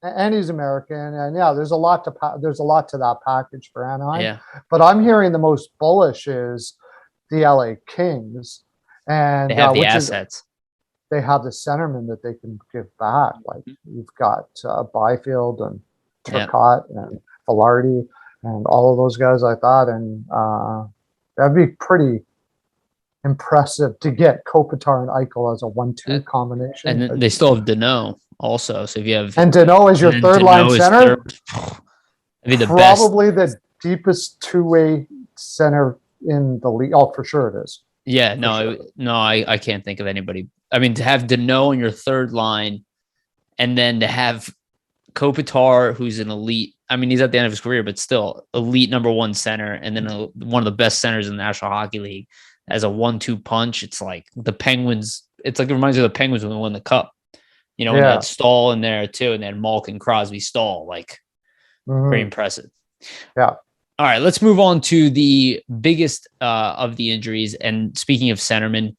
And he's American, and there's a lot to that package for Anaheim. Yeah, but I'm hearing the most bullish is the LA Kings, and they have the assets. They have the centerman that they can give back. Like you've got Byfield and Turcotte and Velarde and all of those guys like that, and that'd be pretty impressive to get Kopitar and Eichel as a 1-2 combination. And then they still have Danault also. So if you have Danault as your third line center, probably the deepest two-way center in the league. Oh, for sure it is. Yeah, I can't think of anybody. I mean, to have Danault in your third line, and then to have Kopitar, who's an elite. I mean, he's at the end of his career, but still elite number one center, and then one of the best centers in the National Hockey League as a 1-2 punch. It's like the Penguins. It's like it reminds me of the Penguins when they won the Cup. You know, when they had Stahl in there too, and then Malkin, Crosby, Stahl. Like, very impressive. Yeah. All right, let's move on to the biggest of the injuries. And speaking of centermen,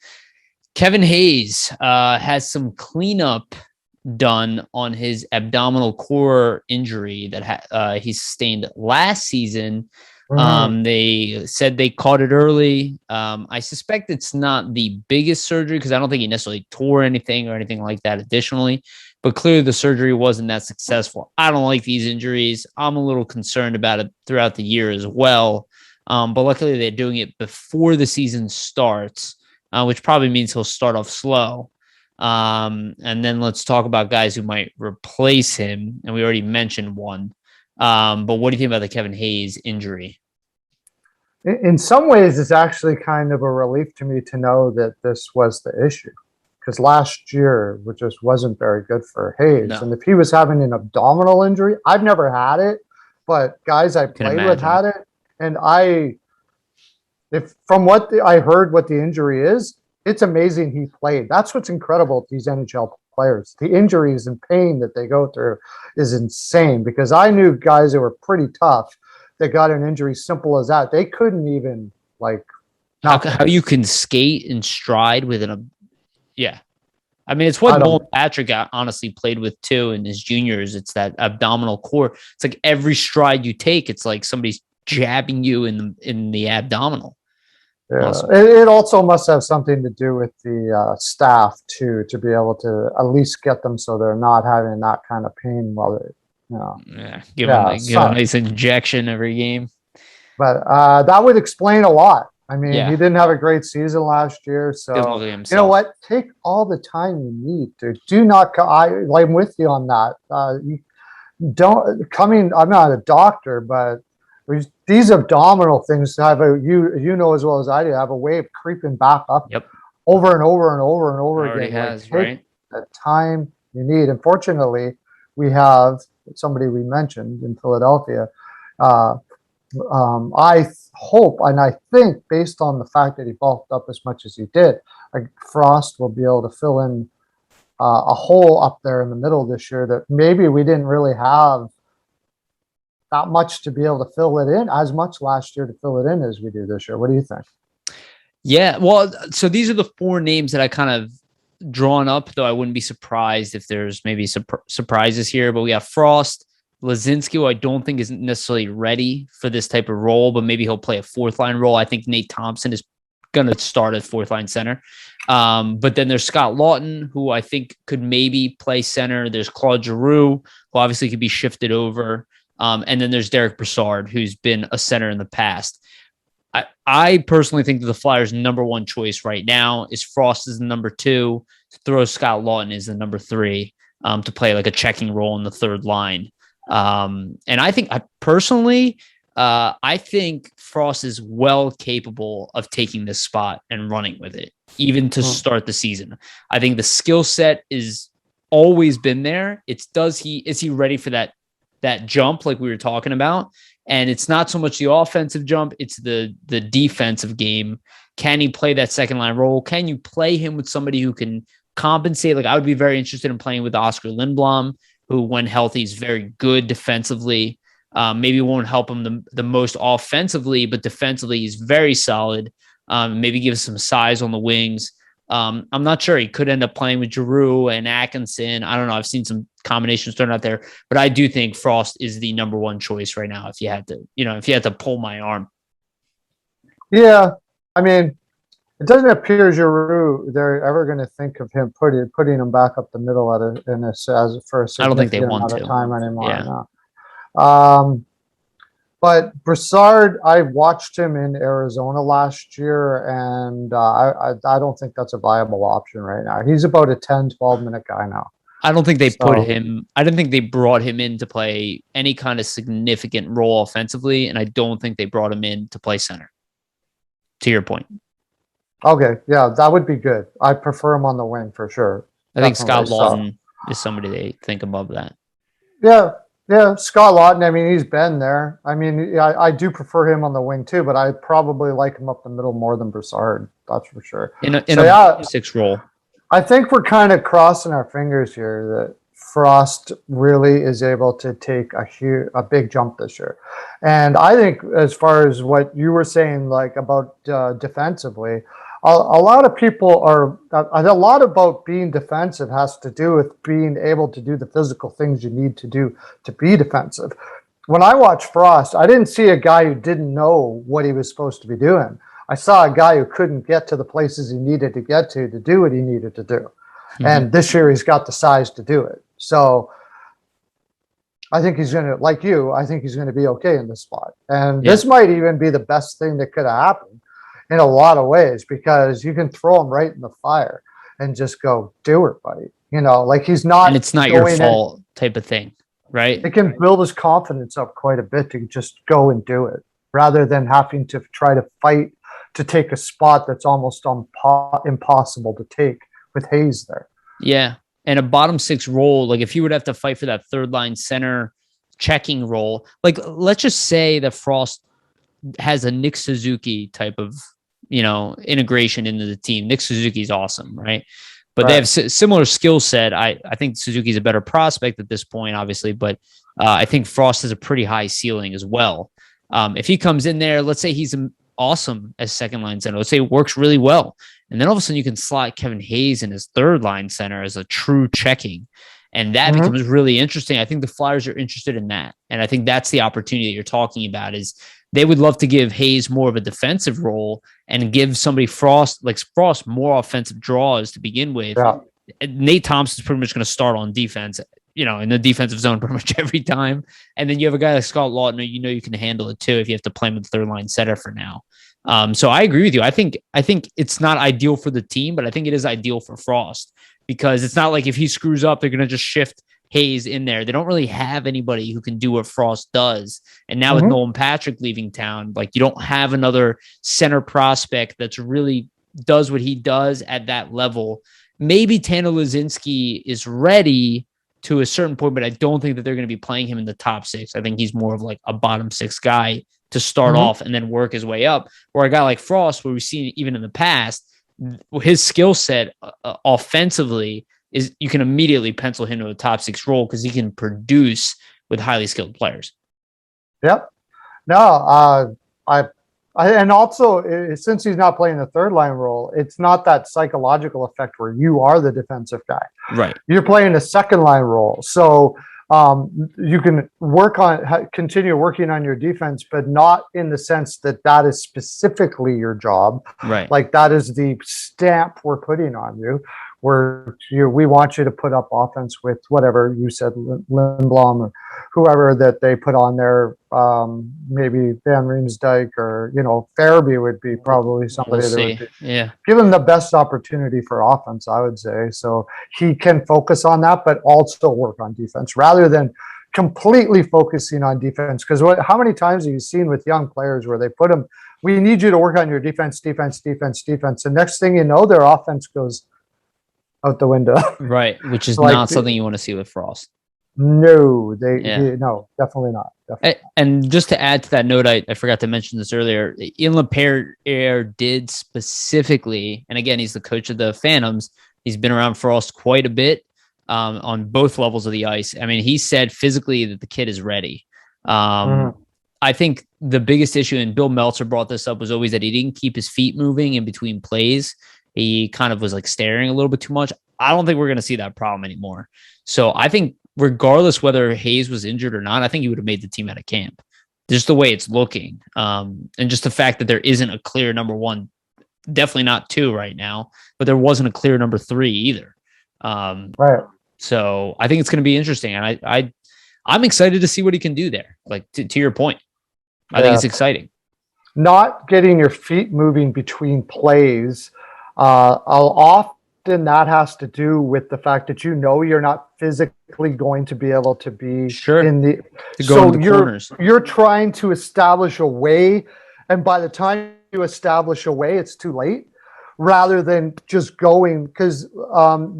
Kevin Hayes has some cleanup done on his abdominal core injury that he sustained last season. They said they caught it early. I suspect it's not the biggest surgery because I don't think he necessarily tore anything or anything like that additionally, but clearly the surgery wasn't that successful. I don't like these injuries. I'm a little concerned about it throughout the year as well. But luckily they're doing it before the season starts, which probably means he'll start off slow. And then let's talk about guys who might replace him. And we already mentioned one. But what do you think about the Kevin Hayes injury? In some ways, it's actually kind of a relief to me to know that this was the issue. Because last year, which just wasn't very good for Hayes. No. And if he was having an abdominal injury, I've never had it, but guys I played with had it. And from what I heard what the injury is, it's amazing he played. That's what's incredible with these NHL players. The injuries and pain that they go through is insane, because I knew guys that were pretty tough that got an injury simple as that. They couldn't even how you can skate and stride with I mean, it's what Nolan Patrick honestly played with too in his juniors. It's that abdominal core. It's like every stride you take, it's like somebody's jabbing you in the abdominal. Yeah. Awesome. It also must have something to do with the staff too, to be able to at least get them so they're not having that kind of pain while they, give them a nice injection every game. But that would explain a lot. I mean, he didn't have a great season last year, so you know what? Take all the time you need, dude. Do not. I'm with you on that. I'm not a doctor, but these abdominal things have you know as well as I do, have a way of creeping back up over and over and over and over again. Take the time you need. Unfortunately, we have somebody we mentioned in Philadelphia. I hope and I think, based on the fact that he bulked up as much as he did, Frost will be able to fill in a hole up there in the middle this year that maybe we didn't really have that much to be able to fill it in, as much last year to fill it in as we do this year. What do you think? Yeah, well, so these are the four names that I kind of drawn up, though I wouldn't be surprised if there's maybe surprises here. But we have Frost, Lazinski, who I don't think isn't necessarily ready for this type of role, but maybe he'll play a fourth line role. I think Nate Thompson is going to start at fourth line center. But then there's Scott Lawton, who I think could maybe play center. There's Claude Giroux, who obviously could be shifted over. And then there's Derek Brassard, who's been a center in the past. I personally think that the Flyers' number one choice right now is Frost as the number two, to throw Scott Lawton as the number three, to play like a checking role in the third line. And I think I think Frost is well capable of taking this spot and running with it, even to start the season. I think the skill set is always been there. Is he ready for that jump like we were talking about? And it's not so much the offensive jump, it's the defensive game. Can he play that second line role? Can you play him with somebody who can compensate. Like I would be very interested in playing with Oscar Lindblom, who when healthy is very good defensively. Maybe won't help him the most offensively, but defensively he's very solid. Maybe give some size on the wings. I'm not sure. He could end up playing with Giroux and Atkinson. I don't know. I've seen some combinations thrown out there, but I do think Frost is the number one choice right now. If you had to pull my arm. Yeah. I mean, it doesn't appear Giroux they're ever going to think of him putting him back up the middle for a I don't think they want amount to of time anymore. Yeah. No. But Brassard, I watched him in Arizona last year, and I don't think that's a viable option right now. He's about a 10, 12-minute guy now. I don't think they I don't think they brought him in to play any kind of significant role offensively, and I don't think they brought him in to play center. To your point. Okay, yeah, that would be good. I prefer him on the wing for sure. I think Scott Lawton is somebody they think above that. Yeah, Scott Lawton, I mean, he's been there. I mean, I do prefer him on the wing too, but I probably like him up the middle more than Brassard. That's for sure. In a 6 role. I think we're kind of crossing our fingers here that Frost really is able to take a big jump this year. And I think as far as what you were saying, like about defensively, a lot of people a lot about being defensive has to do with being able to do the physical things you need to do to be defensive. When I watched Frost, I didn't see a guy who didn't know what he was supposed to be doing. I saw a guy who couldn't get to the places he needed to get to do what he needed to do. Mm-hmm. And this year he's got the size to do it. So I think he's going to, like you, I think he's going to be okay in this spot. And this might even be the best thing that could have happened in a lot of ways, because you can throw him right in the fire and just go, do it, buddy. Like he's not. And it's not your fault type of thing, right? It can build his confidence up quite a bit to just go and do it rather than having to try to fight to take a spot that's almost impossible to take with Hayes there. Yeah. And a bottom 6 role, like if you would have to fight for that third line center checking role, like let's just say that Frost has a Nick Suzuki type of, integration into the team. Nick Suzuki's awesome, right? But they have similar skill set. I think Suzuki's a better prospect at this point, obviously, but I think Frost has a pretty high ceiling as well. If he comes in there, let's say he's awesome as second line center. Let's say it works really well. And then all of a sudden you can slot Kevin Hayes in as third line center as a true checking. And that becomes really interesting. I think the Flyers are interested in that. And I think that's the opportunity that you're talking about is they would love to give Hayes more of a defensive role and give somebody Frost more offensive draws to begin with. Yeah. Nate Thompson's pretty much going to start on defense, in the defensive zone pretty much every time. And then you have a guy like Scott Lawton, you can handle it too if you have to play him with third line center for now. So I agree with you. I think it's not ideal for the team, but I think it is ideal for Frost because it's not like if he screws up, they're going to just shift Hayes in there. They don't really have anybody who can do what Frost does. And now with Nolan Patrick leaving town, like you don't have another center prospect that's really does what he does at that level. Maybe Tanner Lazinski is ready to a certain point, but I don't think that they're going to be playing him in the top 6. I think he's more of like a bottom 6 guy to start off and then work his way up. Or a guy like Frost, where we've seen even in the past, his skill set offensively is you can immediately pencil him to a top 6 role because he can produce with highly skilled players. Yep. No, and also since he's not playing the third line role, it's not that psychological effect where you are the defensive guy. Right. You're playing a second line role. So you can continue working on your defense, but not in the sense that is specifically your job. Right. Like that is the stamp we're putting on you. We want you to put up offense with whatever you said, Lindblom or whoever that they put on there. Maybe Van Riemsdyk or Farabee would be probably somebody that would give him the best opportunity for offense, I would say. So he can focus on that, but also work on defense rather than completely focusing on defense. Because how many times have you seen with young players where they put them? We need you to work on your defense. And next thing you know, their offense goes out the window. Right, which is not something you want to see with Frost. No, no, definitely not. Definitely. And just to add to that note, I forgot to mention this earlier. Ian LaPierre did specifically, and again, he's the coach of the Phantoms, He's been around for us quite a bit on both levels of the ice. I mean, he said physically that the kid is ready. I think the biggest issue, and Bill Meltzer brought this up, was always that he didn't keep his feet moving in between plays. He kind of was like staring a little bit too much. I don't think we're going to see that problem anymore. So I think regardless whether Hayes was injured or not, I think he would have made the team out of camp. Just the way it's looking. And just the fact that there isn't a clear number one, definitely not two right now, but there wasn't a clear number three either. Right. So I think it's going to be interesting. And I'm excited to see what he can do there. Like to your point, I think it's exciting. Not getting your feet moving between plays. Often that has to do with the fact that you're not physically going to be able to be in the corners. You're trying to establish a way, and by the time you establish a way, it's too late. Rather than just going, because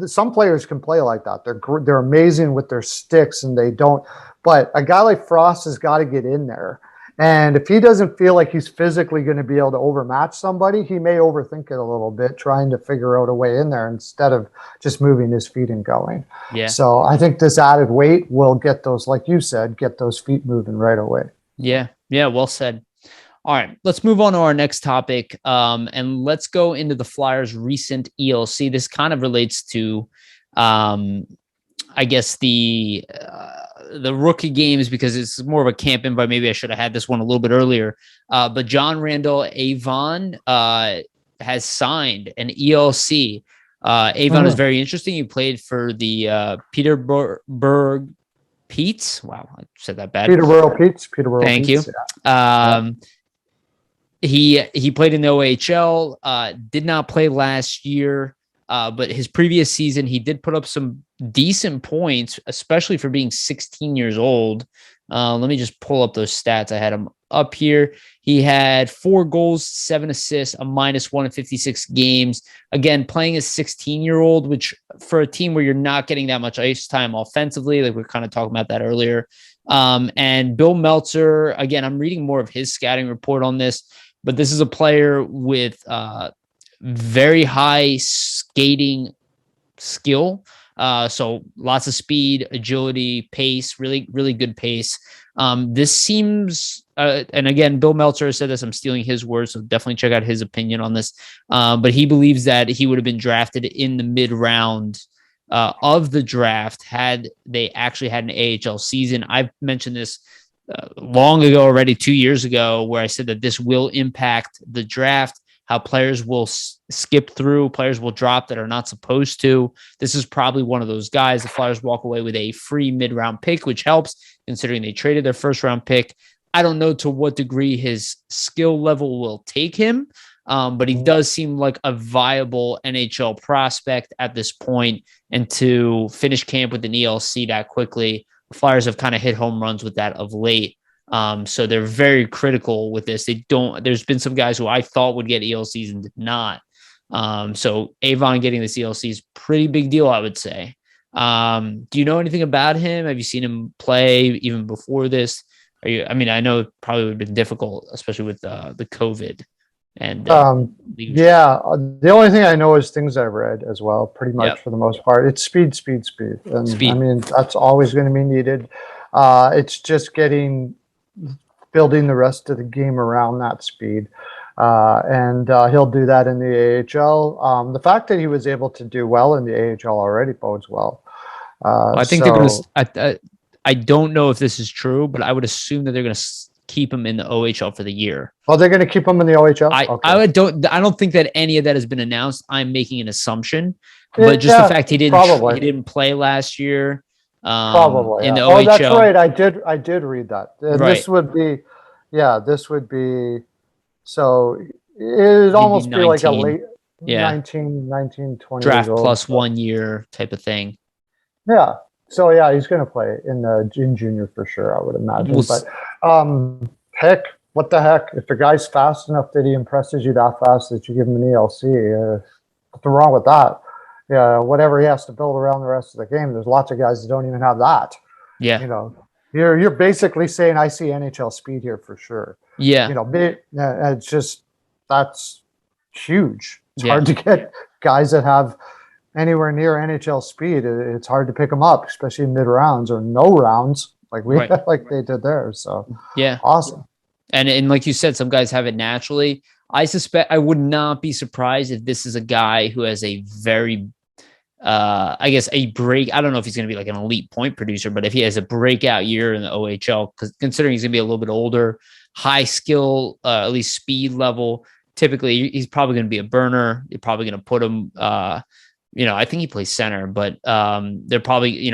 some players can play like that. They're amazing with their sticks, and they don't. But a guy like Frost has got to get in there. And if he doesn't feel like he's physically going to be able to overmatch somebody, he may overthink it a little bit, trying to figure out a way in there instead of just moving his feet and going. Yeah. So I think this added weight will get those, like you said, get those feet moving right away. Yeah. Yeah. Well said. All right, let's move on to our next topic, and let's go into the Flyers' recent ELC. This kind of relates to, I guess, the rookie games, because it's more of a camp invite. Maybe I should have had this one a little bit earlier. But John Randall Avon has signed an ELC. Avon is very interesting. He played for the Peterborough Petes. Wow, I said that bad. Peterborough Petes. Thank you. Yeah. He played in the OHL, did not play last year, but his previous season, he did put up some decent points, especially for being 16 years old. Let me just pull up those stats. I had him up here. He had 4 goals, 7 assists, a -1 in 56 games. Again, playing as 16-year-old, which for a team where you're not getting that much ice time offensively, like we we're kind of talking about that earlier. And Bill Meltzer, again, I'm reading more of his scouting report on this, but this is a player with very high skating skill. So lots of speed, agility, pace, really, really good pace. This seems, and again, Bill Meltzer said this, I'm stealing his words, so definitely check out his opinion on this. But he believes that he would have been drafted in the mid-round of the draft had they actually had an AHL season. I've mentioned this long ago already, 2 years ago, where I said that this will impact the draft, how players will skip through, players will drop that are not supposed to. This is probably one of those guys. The Flyers walk away with a free mid-round pick, which helps considering they traded their first-round pick. I don't know to what degree his skill level will take him, but he does seem like a viable NHL prospect at this point. And to finish camp with an ELC that quickly, the Flyers have kind of hit home runs with that of late. So they're very critical with this. There's been some guys who I thought would get ELCs and did not. So Avon getting this ELC is pretty big deal, I would say. Do you know anything about him? Have you seen him play even before this? I know it probably would have been difficult, especially with the COVID. And yeah, the only thing I know is things I've read as well, pretty much for the most part. It's speed. And speed. I mean, that's always going to be needed. It's just building the rest of the game around that speed. And he'll do that in the AHL. The fact that he was able to do well in the AHL already bodes well. I think they're going to, I don't know if this is true, but I would assume that they're going to keep him in the OHL for the year. Oh, they're going to keep him in the OHL? I don't think that any of that has been announced. I'm making an assumption, but just the fact he didn't play last year. Probably in the OHL. Oh, that's right. I did read that. Right. This would be, so it'd almost be like a late 19, 20 draft years old. plus 1 year type of thing. Yeah. So yeah, he's going to play in junior for sure, I would imagine. But heck, what the heck? If the guy's fast enough that he impresses you that fast that you give him an ELC, nothing wrong with that. Yeah, whatever he has to build around the rest of the game. There's lots of guys that don't even have that. Yeah, you're basically saying I see NHL speed here for sure. Yeah, it's just that's huge. It's hard to get guys that have anywhere near NHL speed, it's hard to pick them up, especially mid rounds or no rounds like like they did there. So yeah, awesome. And like you said, some guys have it naturally. I suspect I would not be surprised if this is a guy who has a very I guess a break. I don't know if he's going to be like an elite point producer, but if he has a breakout year in the OHL, because considering he's going to be a little bit older, high skill, at least speed level, typically he's probably going to be a burner. You're probably going to put him, I think he plays center, but they're probably,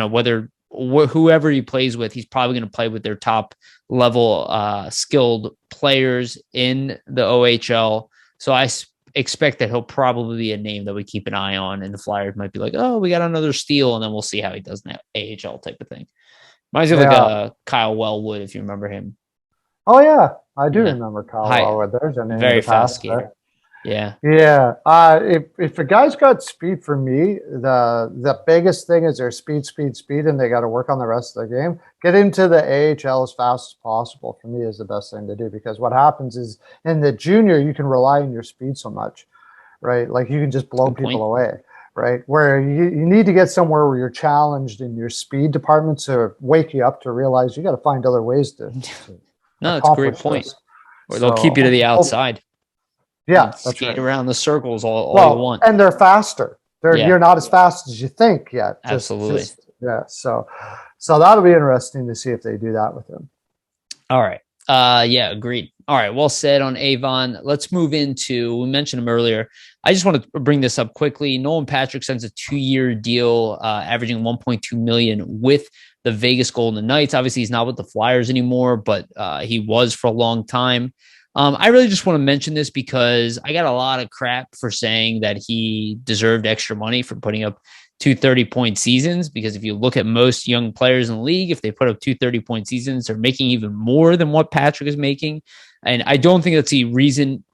whoever he plays with, he's probably going to play with their top level skilled players in the OHL. So I expect that he'll probably be a name that we keep an eye on, and the Flyers might be like, oh, we got another steal, and then we'll see how he does in that AHL type of thing. Reminds me of like Kyle Wellwood, if you remember him. Oh yeah, I do remember Kyle Wellwood. There's a name. Very fast skater. Yeah. If a guy's got speed, for me, the biggest thing is their speed, and they got to work on the rest of the game. Get into the AHL as fast as possible, for me, is the best thing to do, because what happens is in the junior, you can rely on your speed so much, right? Like you can just blow people away, right? Where you need to get somewhere where you're challenged in your speed department to wake you up to realize you got to find other ways to no, that's a great point. Or they'll keep you to the outside. Yeah, that's skate around the circles all you want. And they're faster. You're not as fast as you think yet. Absolutely. So that'll be interesting to see if they do that with him. All right. Yeah, agreed. All right. Well said on Avon. Let's move into, we mentioned him earlier. I just want to bring this up quickly. Nolan Patrick signs a 2-year deal, averaging $1.2 million with the Vegas Golden Knights. Obviously, he's not with the Flyers anymore, but he was for a long time. I really just want to mention this because I got a lot of crap for saying that he deserved extra money for putting up 2 30-point seasons, because if you look at most young players in the league, if they put up 2 30-point seasons, they're making even more than what Patrick is making. And I don't think that's the reason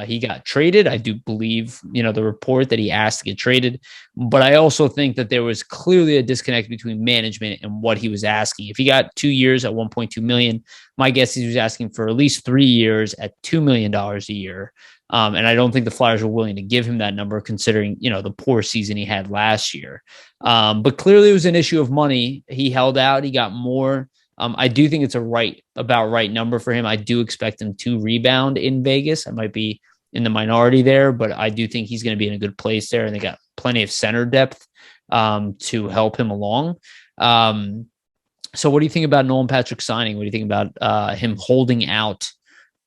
he got traded. I do believe, the report that he asked to get traded, but I also think that there was clearly a disconnect between management and what he was asking. If he got 2 years at $1.2 million, my guess is he was asking for at least 3 years at $2 million a year. And I don't think the Flyers were willing to give him that number, considering, the poor season he had last year. But clearly it was an issue of money. He held out, he got more. I do think it's about right number for him. I do expect him to rebound in Vegas. I might be in the minority there, but I do think he's going to be in a good place there, and they got plenty of center depth to help him along. So what do you think about Nolan Patrick signing? What do you think about him holding out?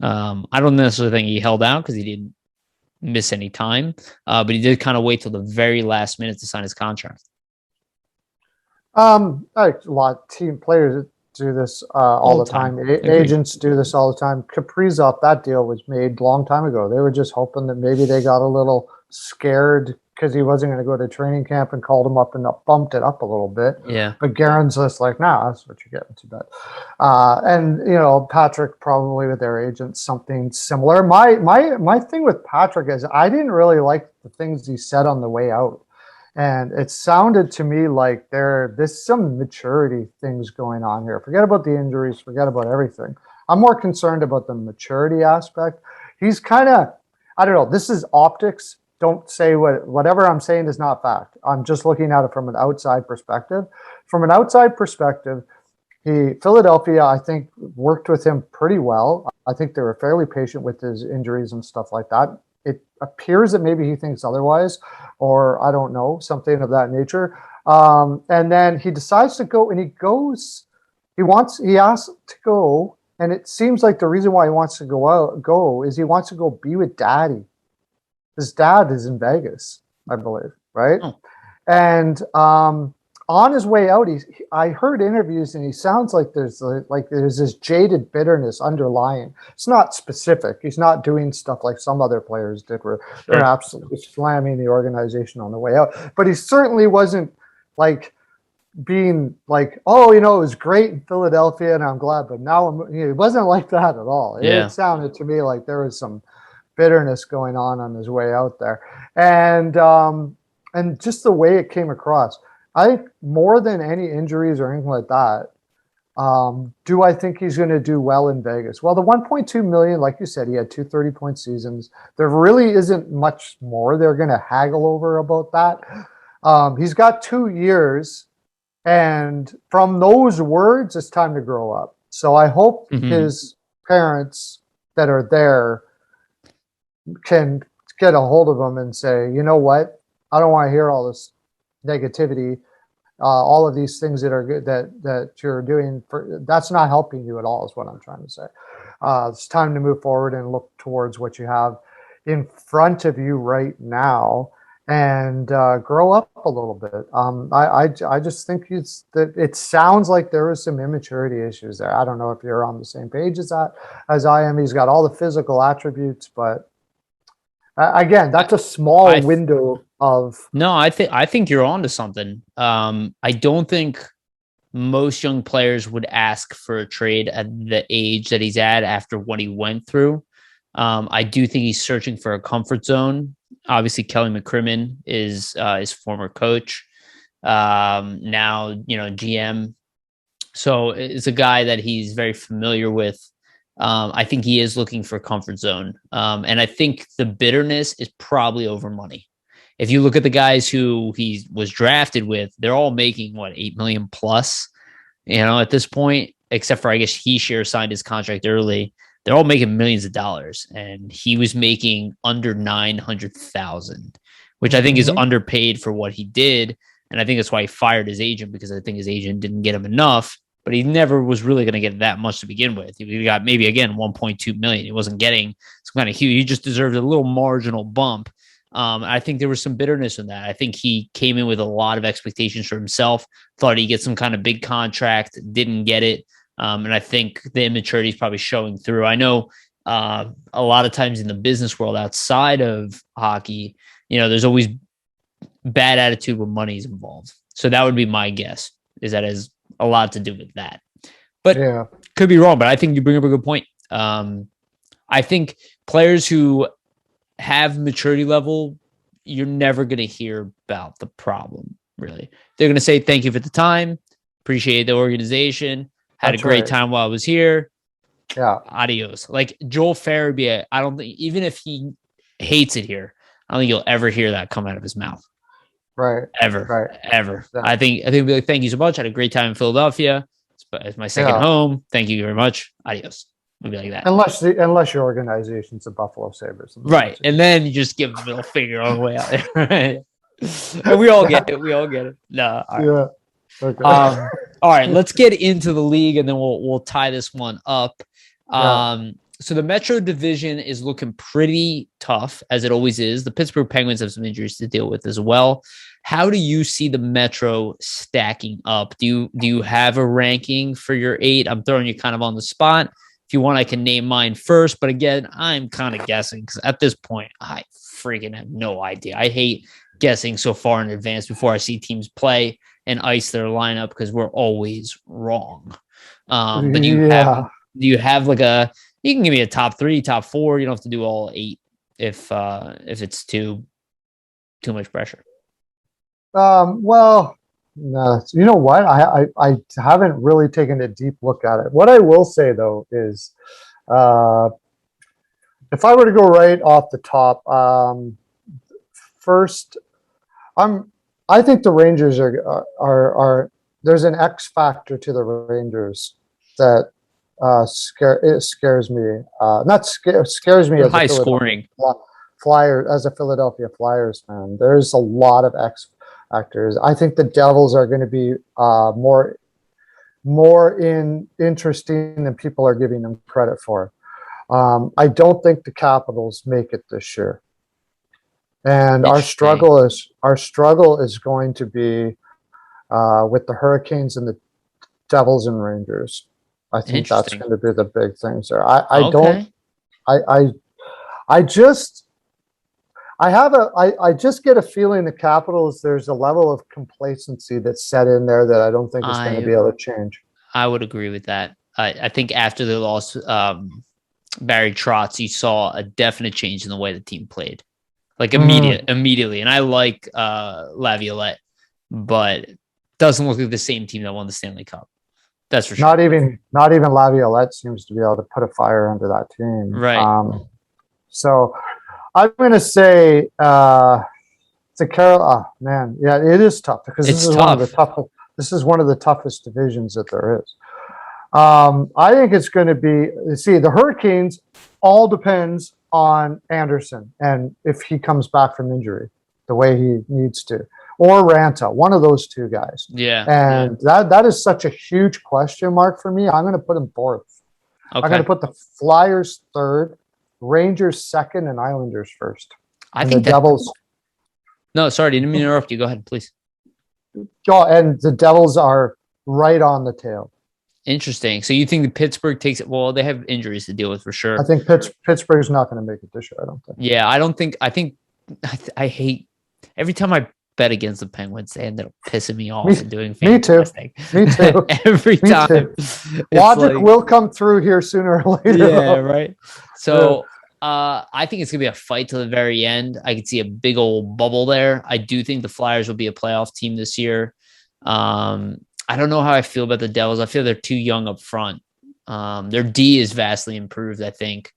I don't necessarily think he held out because he didn't miss any time, but he did kind of wait till the very last minute to sign his contract. A lot of team players do this all the time. Agents do this all the time. Kaprizov, that deal was made a long time ago. They were just hoping that maybe they got a little scared because he wasn't going to go to training camp, and called him up and bumped it up a little bit. Yeah. But Guerin's just like, nah, that's what you're getting, too bad. And, Patrick probably with their agents, something similar. My thing with Patrick is I didn't really like the things he said on the way out. And it sounded to me like there's some maturity things going on here. Forget about the injuries. Forget about everything. I'm more concerned about the maturity aspect. He's kind of, I don't know, this is optics. Don't say whatever I'm saying is not fact. I'm just looking at it from an outside perspective. From an outside perspective, Philadelphia, I think, worked with him pretty well. I think they were fairly patient with his injuries and stuff like that. It appears that maybe he thinks otherwise, or I don't know, something of that nature. And then he decides to go, and he asks to go, and it seems like the reason why he wants to go is he wants to go be with Daddy. His dad is in Vegas, I believe, right? Oh. And on his way out, I heard interviews, and he sounds like there's this jaded bitterness underlying. It's not specific. He's not doing stuff like some other players did, where they're absolutely slamming the organization on the way out. But he certainly wasn't like being like, oh, it was great in Philadelphia, and I'm glad. But now it wasn't like that at all. Yeah. It sounded to me like there was some bitterness going on his way out there, and just the way it came across. I think more than any injuries or anything like that, do I think he's going to do well in Vegas? Well, the $1.2 million, like you said, he had 2 30-point seasons. There really isn't much more they're going to haggle over about that. He's got 2 years, and from those words, it's time to grow up. So I hope his parents that are there can get a hold of him and say, you know what? I don't want to hear all this negativity, all of these things that are good that you're doing. That's not helping you at all, is what I'm trying to say. It's time to move forward and look towards what you have in front of you right now, and grow up a little bit. I just think it sounds like there was some immaturity issues there. I don't know if you're on the same page as I am. He's got all the physical attributes, but again, that's a small window of. No, I think you're onto something. I don't think most young players would ask for a trade at the age that he's at after what he went through. I do think he's searching for a comfort zone. Obviously, Kelly McCrimmon is his former coach, now GM. So it's a guy that he's very familiar with. I think he is looking for a comfort zone, and I think the bitterness is probably over money. If you look at the guys who he was drafted with, they're all making what, $8 million plus, at this point, except for, I guess, Heischer signed his contract early. They're all making millions of dollars, and he was making under 900,000, which I think is underpaid for what he did. And I think that's why he fired his agent, because I think his agent didn't get him enough, but he never was really going to get that much to begin with. He got maybe, again, 1.2 million. He wasn't getting some kind of huge. He just deserved a little marginal bump. I think there was some bitterness in that. I think he came in with a lot of expectations for himself, thought he'd get some kind of big contract, didn't get it. And I think the immaturity is probably showing through. I know a lot of times in the business world outside of hockey, there's always bad attitude when money is involved. So that would be my guess, is that has a lot to do with that. But could be wrong, but I think you bring up a good point. I think players who have maturity level, you're never going to hear about the problem, really. They're going to say, thank you for the time. Appreciate the organization. Had a great time while I was here. Yeah. Adios. Like Joel Farabee, I don't think, even if he hates it here, I don't think you'll ever hear that come out of his mouth. Right. Ever. Right. Ever. Yeah. I think he'll be like, thank you so much. Had a great time in Philadelphia. It's my second home. Thank you very much. Adios. It'll be like that. Unless your organization's the Buffalo Sabres. Right. And then you just give the middle finger all the way out there. Right. And we all get it. We all get it. No. Right. Yeah. Okay. All right, let's get into the league, and then we'll tie this one up. So the Metro division is looking pretty tough, as it always is. The Pittsburgh Penguins have some injuries to deal with as well. How do you see the Metro stacking up? Do you have a ranking for your 8? I'm throwing you kind of on the spot. If you want, I can name mine first. But again, I'm kind of guessing, because at this point, I freaking have no idea. I hate guessing so far in advance before I see teams play and ice their lineup, because we're always wrong. But do you have like you can give me a top 3, top 4. You don't have to do all 8 if it's too much pressure. Well, no, you know what? I haven't really taken a deep look at it. What I will say though is, if I were to go right off the top, first, I think the Rangers are there's an X factor to the Rangers that scares me. Scares me as high scoring as a Philadelphia Flyers fan. There's a lot of X factors. I think the Devils are going to be more interesting than people are giving them credit for. I don't think the Capitals make it this year. And our struggle is going to be with the Hurricanes and the Devils and Rangers. I think that's going to be the big things there. I just get a feeling the Capitals, there's a level of complacency that's set in there that I don't think is going to be able to change. I would agree with that. I think after they lost Barry Trotz, you saw a definite change in the way the team played. Like immediately. And I like Laviolette, but it doesn't look like the same team that won the Stanley Cup. That's for sure. Not even Laviolette seems to be able to put a fire under that team. Right. So I'm going to say Man, yeah, it is tough because this is one of the toughest. This is one of the toughest divisions that there is. I think it's going to be. See, the Hurricanes all depends on Anderson and if he comes back from injury the way he needs to, or Ranta, one of those two guys. Yeah, and that is such a huge question mark for me. I'm going to put him fourth. Okay. I'm going to put the Flyers third, Rangers second, and Islanders first. I think the Devils. No, sorry, didn't mean to interrupt you. Go ahead, please. Oh, and the Devils are right on the tail. Interesting. So you think the Pittsburgh takes it? Well, they have injuries to deal with for sure. I think Pittsburgh's not going to make it this year. I don't think. Yeah, I don't think. I hate every time I bet against the Penguins. They end up pissing me off and doing fantastic. Me too. Every time. Logic will come through here sooner or later. Yeah, right. So I think it's gonna be a fight to the very end. I could see a big old bubble there. I do think the Flyers will be a playoff team this year. I don't know how I feel about the Devils. I feel they're too young up front. Their D is vastly improved, I think,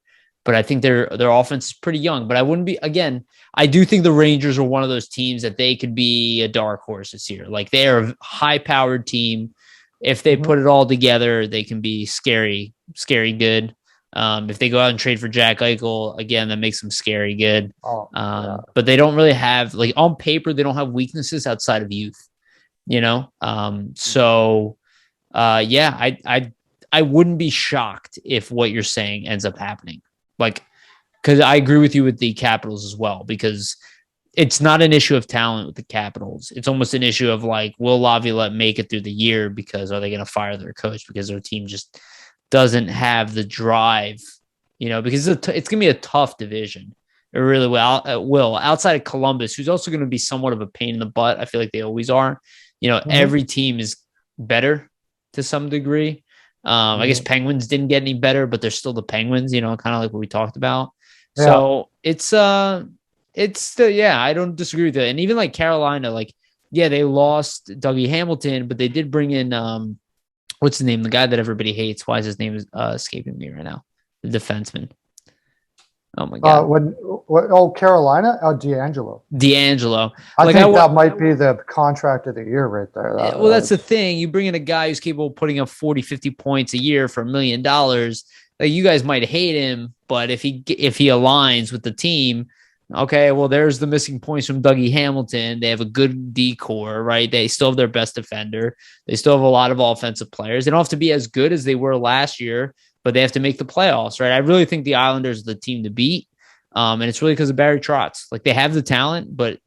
but I think their offense is pretty young. But I wouldn't be, again, I do think the Rangers are one of those teams that they could be a dark horse this year. Like, they are a high-powered team. If they put it all together, they can be scary good. If they go out and trade for Jack Eichel, again, that makes them scary good. But they don't really have, like, on paper, they don't have weaknesses outside of youth. I wouldn't be shocked if what you're saying ends up happening. Like, because I agree with you with the Capitals as well, because it's not an issue of talent with the Capitals. It's almost an issue of, like, will Laviolette make it through the year, because are they going to fire their coach because their team just doesn't have the drive, because it's going to be a tough division. It really will. Outside of Columbus, who's also going to be somewhat of a pain in the butt. I feel like they always are. Every team is better to some degree. I guess Penguins didn't get any better, but they're still the Penguins, kind of like what we talked about. Yeah. So it's I don't disagree with it. And even like Carolina, they lost Dougie Hamilton, but they did bring in, what's his name? The guy that everybody hates. Why is his name escaping me right now? The defenseman. Oh my God! Carolina? D'Angelo. I think that might be the contract of the year right there. That's the thing. You bring in a guy who's capable of putting up 40, 50 points a year for $1 million. Like, you guys might hate him, but if he aligns with the team, okay, well, there's the missing points from Dougie Hamilton. They have a good D-core, right? They still have their best defender. They still have a lot of offensive players. They don't have to be as good as they were last year, but they have to make the playoffs, right? I really think the Islanders are the team to beat. And it's really because of Barry Trotz. Like, they have the talent, but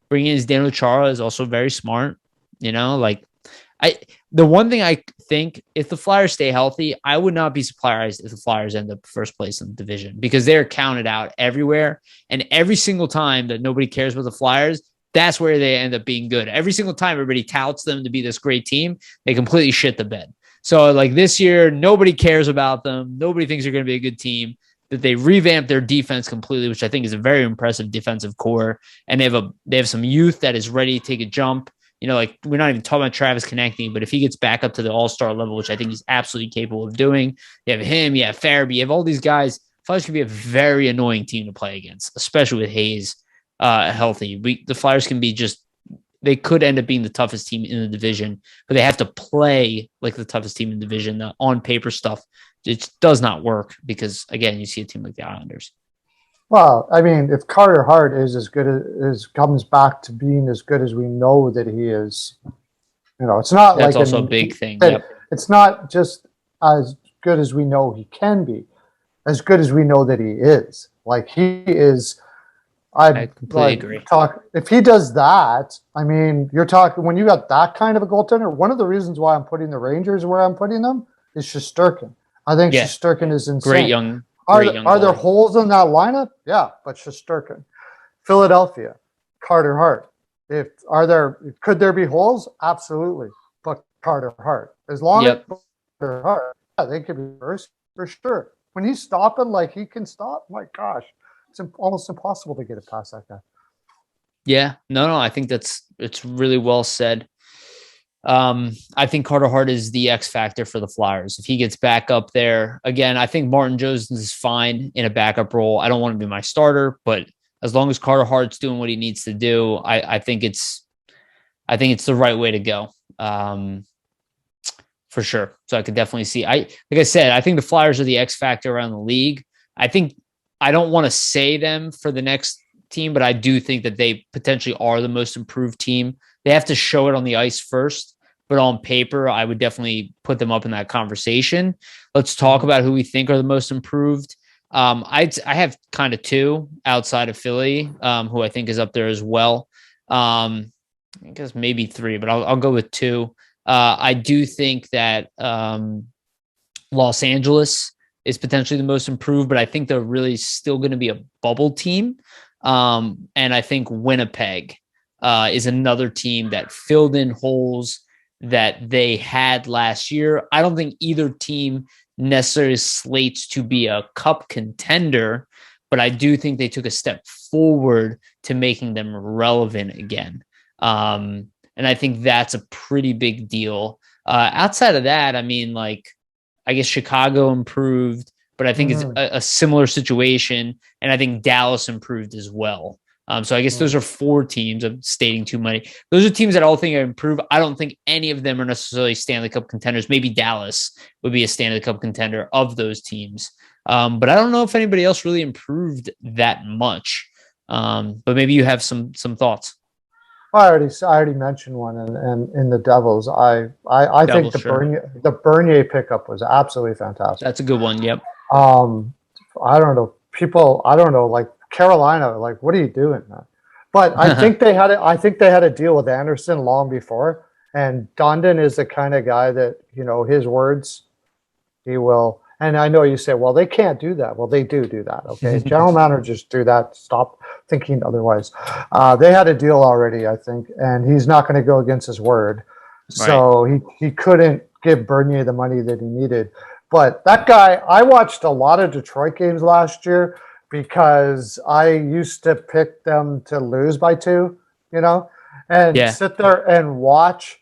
bringing in Daniel Chara is also very smart. The one thing I think, if the Flyers stay healthy, I would not be surprised if the Flyers end up first place in the division, because they're counted out everywhere. And every single time that nobody cares about the Flyers, that's where they end up being good. Every single time everybody touts them to be this great team, they completely shit the bed. So, like, this year, nobody cares about them. Nobody thinks they're going to be a good team. That they revamped their defense completely, which I think is a very impressive defensive core. And they have some youth that is ready to take a jump. Like, we're not even talking about Travis Konechny, but if he gets back up to the all-star level, which I think he's absolutely capable of doing, you have him, you have Farabee, you have all these guys. Flyers can be a very annoying team to play against, especially with Hayes healthy. The Flyers can be they could end up being the toughest team in the division, but they have to play like the toughest team in the division. The on-paper stuff, it does not work because, again, you see a team like the Islanders. Well, I mean, if Carter Hart is as good as comes back to being as good as we know that he is, it's not that's also a big thing. Yep. It's not just as good as we know he can be, as good as we know that he is. Like, he is. I completely agree. If he does that, I mean, you're talking when you got that kind of a goaltender. One of the reasons why I'm putting the Rangers where I'm putting them is Shesterkin. I think Shesterkin is insane. Great young. Are there holes in that lineup? Yeah, but Shesterkin. Philadelphia, Carter Hart. Could there be holes? Absolutely. But Carter Hart. As long as Carter Hart, they could be first for sure. When he's stopping like he can stop, my gosh, it's almost impossible to get it past that guy. Yeah, no, I think it's really well said. I think Carter Hart is the X factor for the Flyers. If he gets back up there again, I think Martin Jones is fine in a backup role. I don't want to be my starter, but as long as Carter Hart's doing what he needs to do, I think it's the right way to go. For sure. So I could definitely see. Like I said, I think the Flyers are the X factor around the league. I don't want to say them for the next team, but I do think that they potentially are the most improved team. They have to show it on the ice first, but on paper, I would definitely put them up in that conversation. Let's talk about who we think are the most improved. I have kind of two outside of Philly, who I think is up there as well. I guess maybe three, but I'll go with two. I do think that Los Angeles is potentially the most improved, but I think they're really still going to be a bubble team. And I think Winnipeg is another team that filled in holes that they had last year. I don't think either team necessarily slates to be a cup contender, but I do think they took a step forward to making them relevant again. And I think that's a pretty big deal. Outside of that, I mean, like, I guess Chicago improved, but I think it's a similar situation. And I think Dallas improved as well. So I guess those are four teams. I'm stating too many. Those are teams that all think are improved. I don't think any of them are necessarily Stanley Cup contenders. Maybe Dallas would be a Stanley Cup contender of those teams. But I don't know if anybody else really improved that much. But maybe you have some thoughts. I already mentioned one, and in the Devils, I think the Bernier pickup was absolutely fantastic. That's a good one. Yep. I don't know, people. I don't know, like Carolina. Like, what are you doing, man? But I think they had a deal with Anderson long before, and Dundon is the kind of guy that, you know, his words, he will. And I know you say, well, they can't do that. Well, they do that. Okay, general managers do that. Stop thinking otherwise. They had a deal already, I think, and he's not going to go against his word. Right. So he couldn't give Bernier the money that he needed. But that guy, I watched a lot of Detroit games last year because I used to pick them to lose by 2, you know, and sit there and watch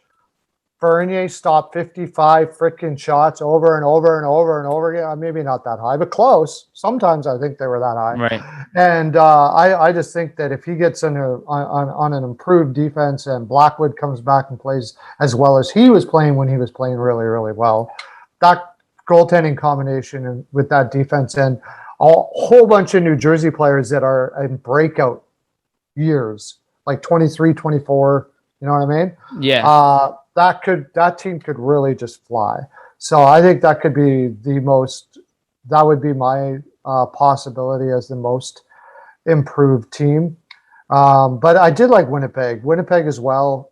Bernier stop 55 freaking shots over and over and over and over again. Maybe not that high, but close. Sometimes I think they were that high. Right. And I just think that if he gets on an improved defense and Blackwood comes back and plays as well as he was playing when he was playing really, really well, that goaltending combination with that defense and a whole bunch of New Jersey players that are in breakout years, like 23, 24, you know what I mean? Yeah. That team could really just fly. So I think that could be that would be my possibility as the most improved team. But I did like Winnipeg as well.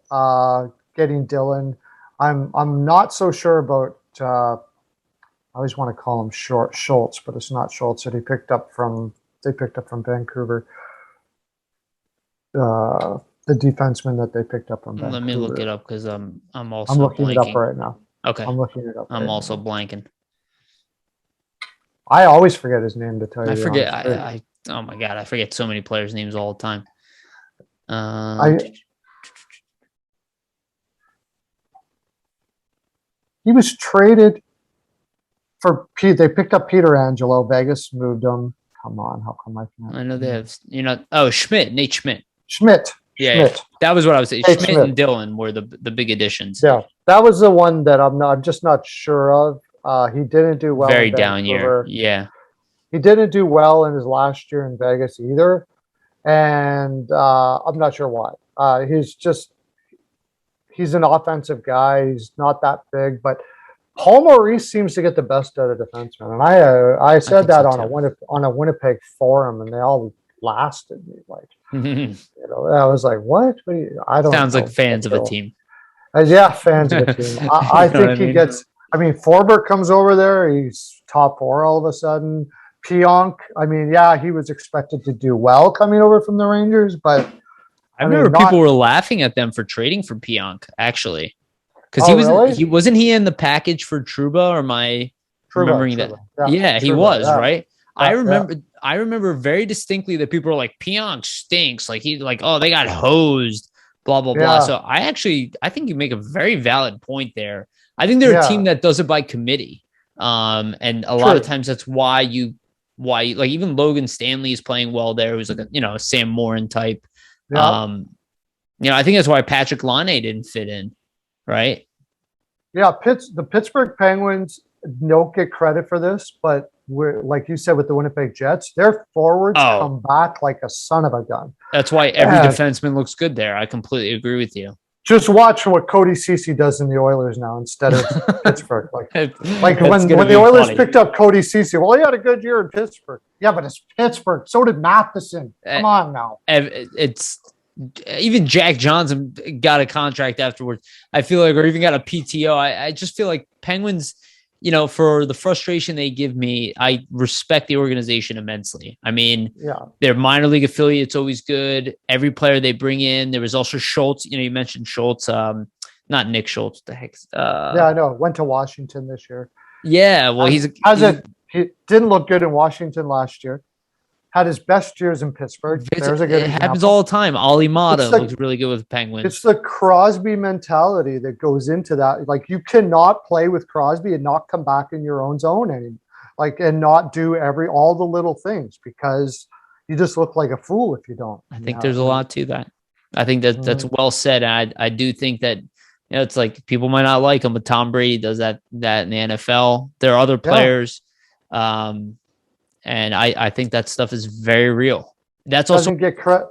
Getting Dylan, I'm not so sure about. I always want to call him Schultz, but it's not Schultz that they picked up from Vancouver. The defenseman that they picked up from Vancouver. Let me look it up because I'm also looking blanking. it up right now. Okay. I'm looking it up. I'm also blanking. I always forget his name, to tell you. I forget. Oh my God, I forget so many players' names all the time. He was traded for Pete. They picked up Peter Angelo. Vegas moved him. Come on, how come I can't? I know they have. Schmidt, Nate Schmidt. Schmidt. Yeah, that was what I was saying. Schmidt and Dylan were the big additions. Yeah, that was the one that I'm just not sure of. He didn't do well. Very down year. Yeah, he didn't do well in his last year in Vegas either, and I'm not sure why. He's an offensive guy. He's not that big, but Paul Maurice seems to get the best out of defensemen, and I said that on a Winnipeg forum, and they all blasted me like. I was like, what? I don't. Sounds like fans of a team. Yeah, fans of a team. I think he gets. I mean, Forbert comes over there. He's top 4 all of a sudden. Pionk. I mean, yeah, he was expected to do well coming over from the Rangers, but I remember people were laughing at them for trading for Pionk, actually, because he wasn't he in the package for Trouba, or am I remembering that? Yeah, he was right. I remember very distinctly that people were like, Pionk stinks. Like they got hosed, blah, blah, blah. So I think you make a very valid point there. I think they're a team that does it by committee. And a lot of times that's why you why, like even Logan Stanley is playing well there, who's like a Sam Morin type. Yeah. I think that's why Patrick Laine didn't fit in, right? Yeah, the Pittsburgh Penguins don't get credit for this, but we're like you said with the Winnipeg Jets, their forwards come back like a son of a gun. That's why every defenseman looks good there. I completely agree with you. Just watch what Cody Ceci does in the Oilers now instead of Pittsburgh. Like when the Oilers picked up Cody Ceci, well, he had a good year in Pittsburgh. Yeah, but it's Pittsburgh. So did Matheson. Come on now. It's even Jack Johnson got a contract afterwards. I feel like, or even got a PTO. I just feel like Penguins, for the frustration they give me, I respect the organization immensely. I mean, their minor league affiliate's always good. Every player they bring in, there was also Schultz. You mentioned Schultz, not Nick Schultz. The heck? I know. Went to Washington this year. Yeah, well, he didn't look good in Washington last year. Had his best years in Pittsburgh. It happens all the time. Ali Mata looks really good with Penguins. It's the Crosby mentality that goes into that. Like, you cannot play with Crosby and not come back in your own zone anymore. And not do all the little things, because you just look like a fool if you don't. I think there's a lot to that. I think that's well said. I do think that it's like people might not like him, but Tom Brady does that in the NFL. There are other players. And I think that stuff is very real. That's also get credit.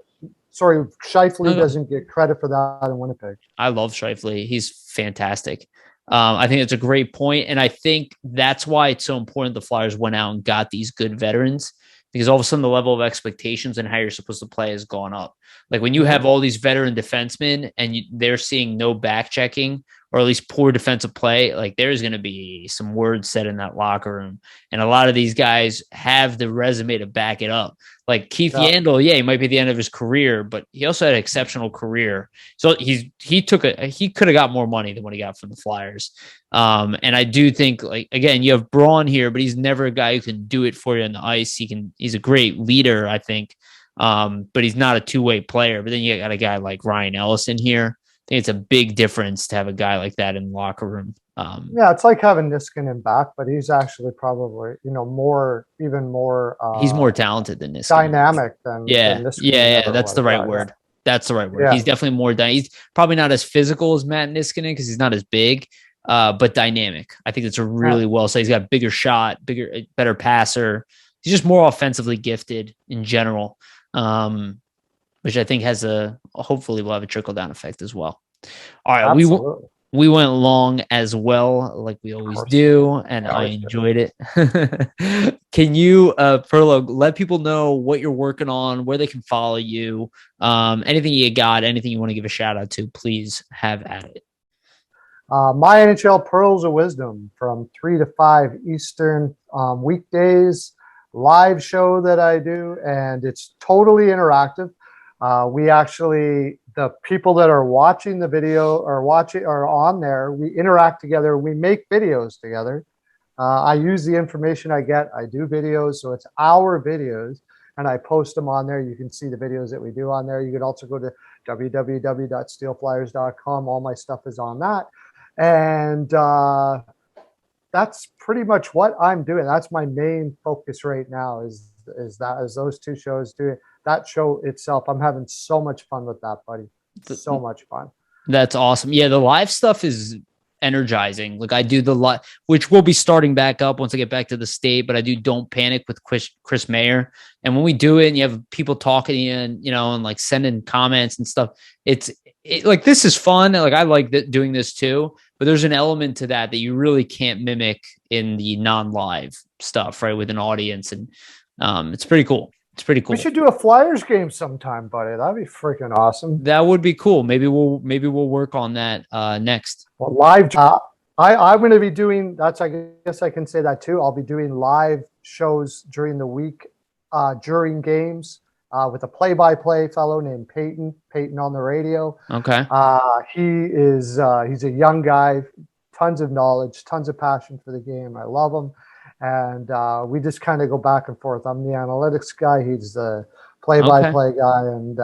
Sorry, Scheifele doesn't get credit for that in Winnipeg. I love Scheifele. He's fantastic. I think it's a great point, and I think that's why it's so important the Flyers went out and got these good veterans, because all of a sudden the level of expectations and how you're supposed to play has gone up. Like when you have all these veteran defensemen and they're seeing no back checking, or at least poor defensive play, like there's going to be some words said in that locker room. And a lot of these guys have the resume to back it up. Like Keith Yandel, he might be at the end of his career, but he also had an exceptional career. So he could have got more money than what he got from the Flyers. And I do think, like, again, you have Braun here, but he's never a guy who can do it for you on the ice. He's a great leader, I think. But he's not a two-way player. But then you got a guy like Ryan Ellis in here. I think it's a big difference to have a guy like that in the locker room. It's like having Niskanen back, but he's actually probably, more. He's more talented than Niskanen. Dynamic than Niskanen. That's the right word. That's the right word. Yeah. He's definitely more he's probably not as physical as Matt Niskanen because he's not as big, but dynamic. I think it's a really well said. He's got a bigger shot, better passer. He's just more offensively gifted in general. Which I think hopefully will have a trickle down effect as well. All right. Absolutely. We went long as well, like we always do, and I enjoyed it. Can you, Pearlo, let people know what you're working on, where they can follow you, anything you got, anything you want to give a shout out to, please have at it. My NHL Pearls of Wisdom from 3 to 5 Eastern weekdays, live show that I do, and it's totally interactive. The people that are watching the video are on there. We interact together. We make videos together. I use the information I get. I do videos. So it's our videos and I post them on there. You can see the videos that we do on there. You can also go to www.steelflyers.com. All my stuff is on that. And, that's pretty much what I'm doing. That's my main focus right now is those two shows doing that show itself. I'm having so much fun with that, buddy. So much fun. That's awesome. Yeah. The live stuff is energizing. Like I do the live, which will be starting back up once I get back to the state, but I do Don't Panic with Chris Mayer. And when we do it and you have people talking to you and like sending comments and stuff, it's like, this is fun. Like I like doing this too, but there's an element to that you really can't mimic in the non-live stuff, right? With an audience. And it's pretty cool. It's pretty cool. We should do a Flyers game sometime, buddy. That'd be freaking awesome. That would be cool. Maybe we'll work on that next. Well, live. I'm going to be doing. I guess I can say that too. I'll be doing live shows during the week, during games, with a play-by-play fellow named Peyton on the radio. Okay. He's a young guy, tons of knowledge, tons of passion for the game. I love him. And we just kind of go back and forth. I'm the analytics guy. He's the play-by-play guy, and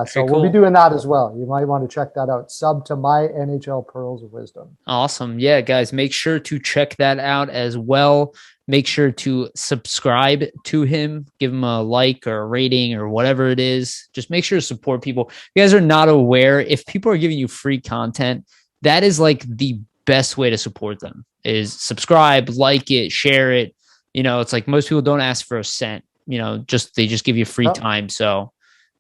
so we'll be doing that as well. You might want to check that out. Sub to my NHL Pearls of Wisdom. Awesome. Yeah, guys, make sure to check that out as well. Make sure to subscribe to him, give him a like or a rating or whatever it is. Just make sure to support people. If you guys are not aware, if people are giving you free content, that is like the best way to support them is subscribe, like it, share it. You know, it's like most people don't ask for a cent. You know, they just give you free time. So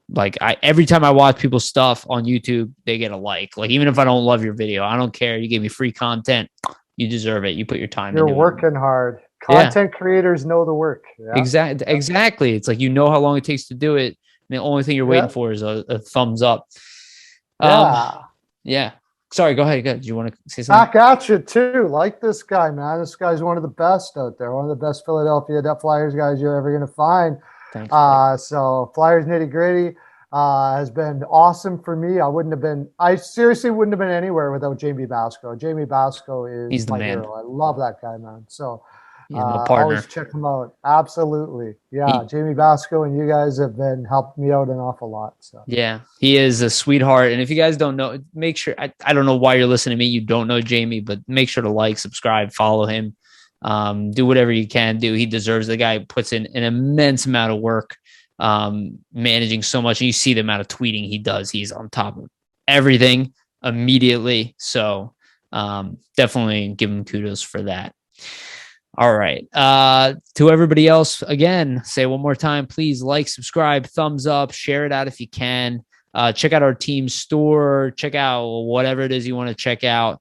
like every time I watch people's stuff on YouTube, they get a like. Like even if I don't love your video, I don't care. You gave me free content. You deserve it. You put your time into it. You're working hard. Content creators know the work. Yeah. Exactly. It's like, you know how long it takes to do it. And the only thing you're waiting for is a thumbs up. Yeah. Sorry, go ahead. Do you want to say something? Back at you too. Like this guy, man. This guy's one of the best out there. One of the best Philadelphia Flyers guys you're ever going to find. Thanks, so Flyers Nitty Gritty has been awesome for me. I seriously wouldn't have been anywhere without Jamie Basco. Jamie Basco is my hero. I love that guy, man. So always check him out. Absolutely. Yeah. Jamie Basco and you guys have been helping me out an awful lot. So yeah, he is a sweetheart. And if you guys don't know, make sure, I don't know why you're listening to me. You don't know Jamie, but make sure to like, subscribe, follow him. Do whatever you can do. He deserves it. The guy puts in an immense amount of work, managing so much. And you see the amount of tweeting he does. He's on top of everything immediately. So definitely give him kudos for that. All right. To everybody else, again, say one more time, please like, subscribe, thumbs up, share it out if you can. Check out our team store. Check out whatever it is you want to check out.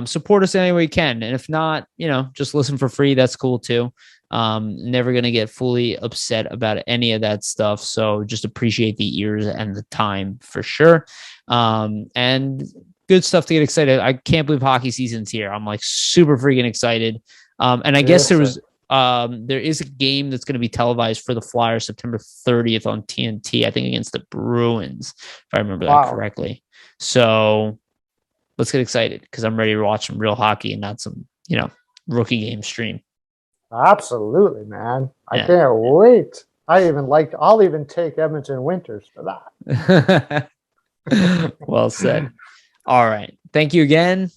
Support us any way you can. And if not, just listen for free. That's cool too. Never going to get fully upset about any of that stuff. So just appreciate the ears and the time for sure. And good stuff to get excited. I can't believe hockey season's here. I'm like super freaking excited. And I guess there is a game that's going to be televised for the Flyers September 30th on TNT, I think against the Bruins, if I remember that correctly. So let's get excited because I'm ready to watch some real hockey and not some, rookie game stream. Absolutely, man. I can't wait. I'll even take Edmonton Winters for that. Well said. All right. Thank you again.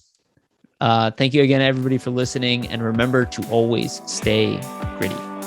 Thank you again, everybody, for listening. And remember to always stay gritty.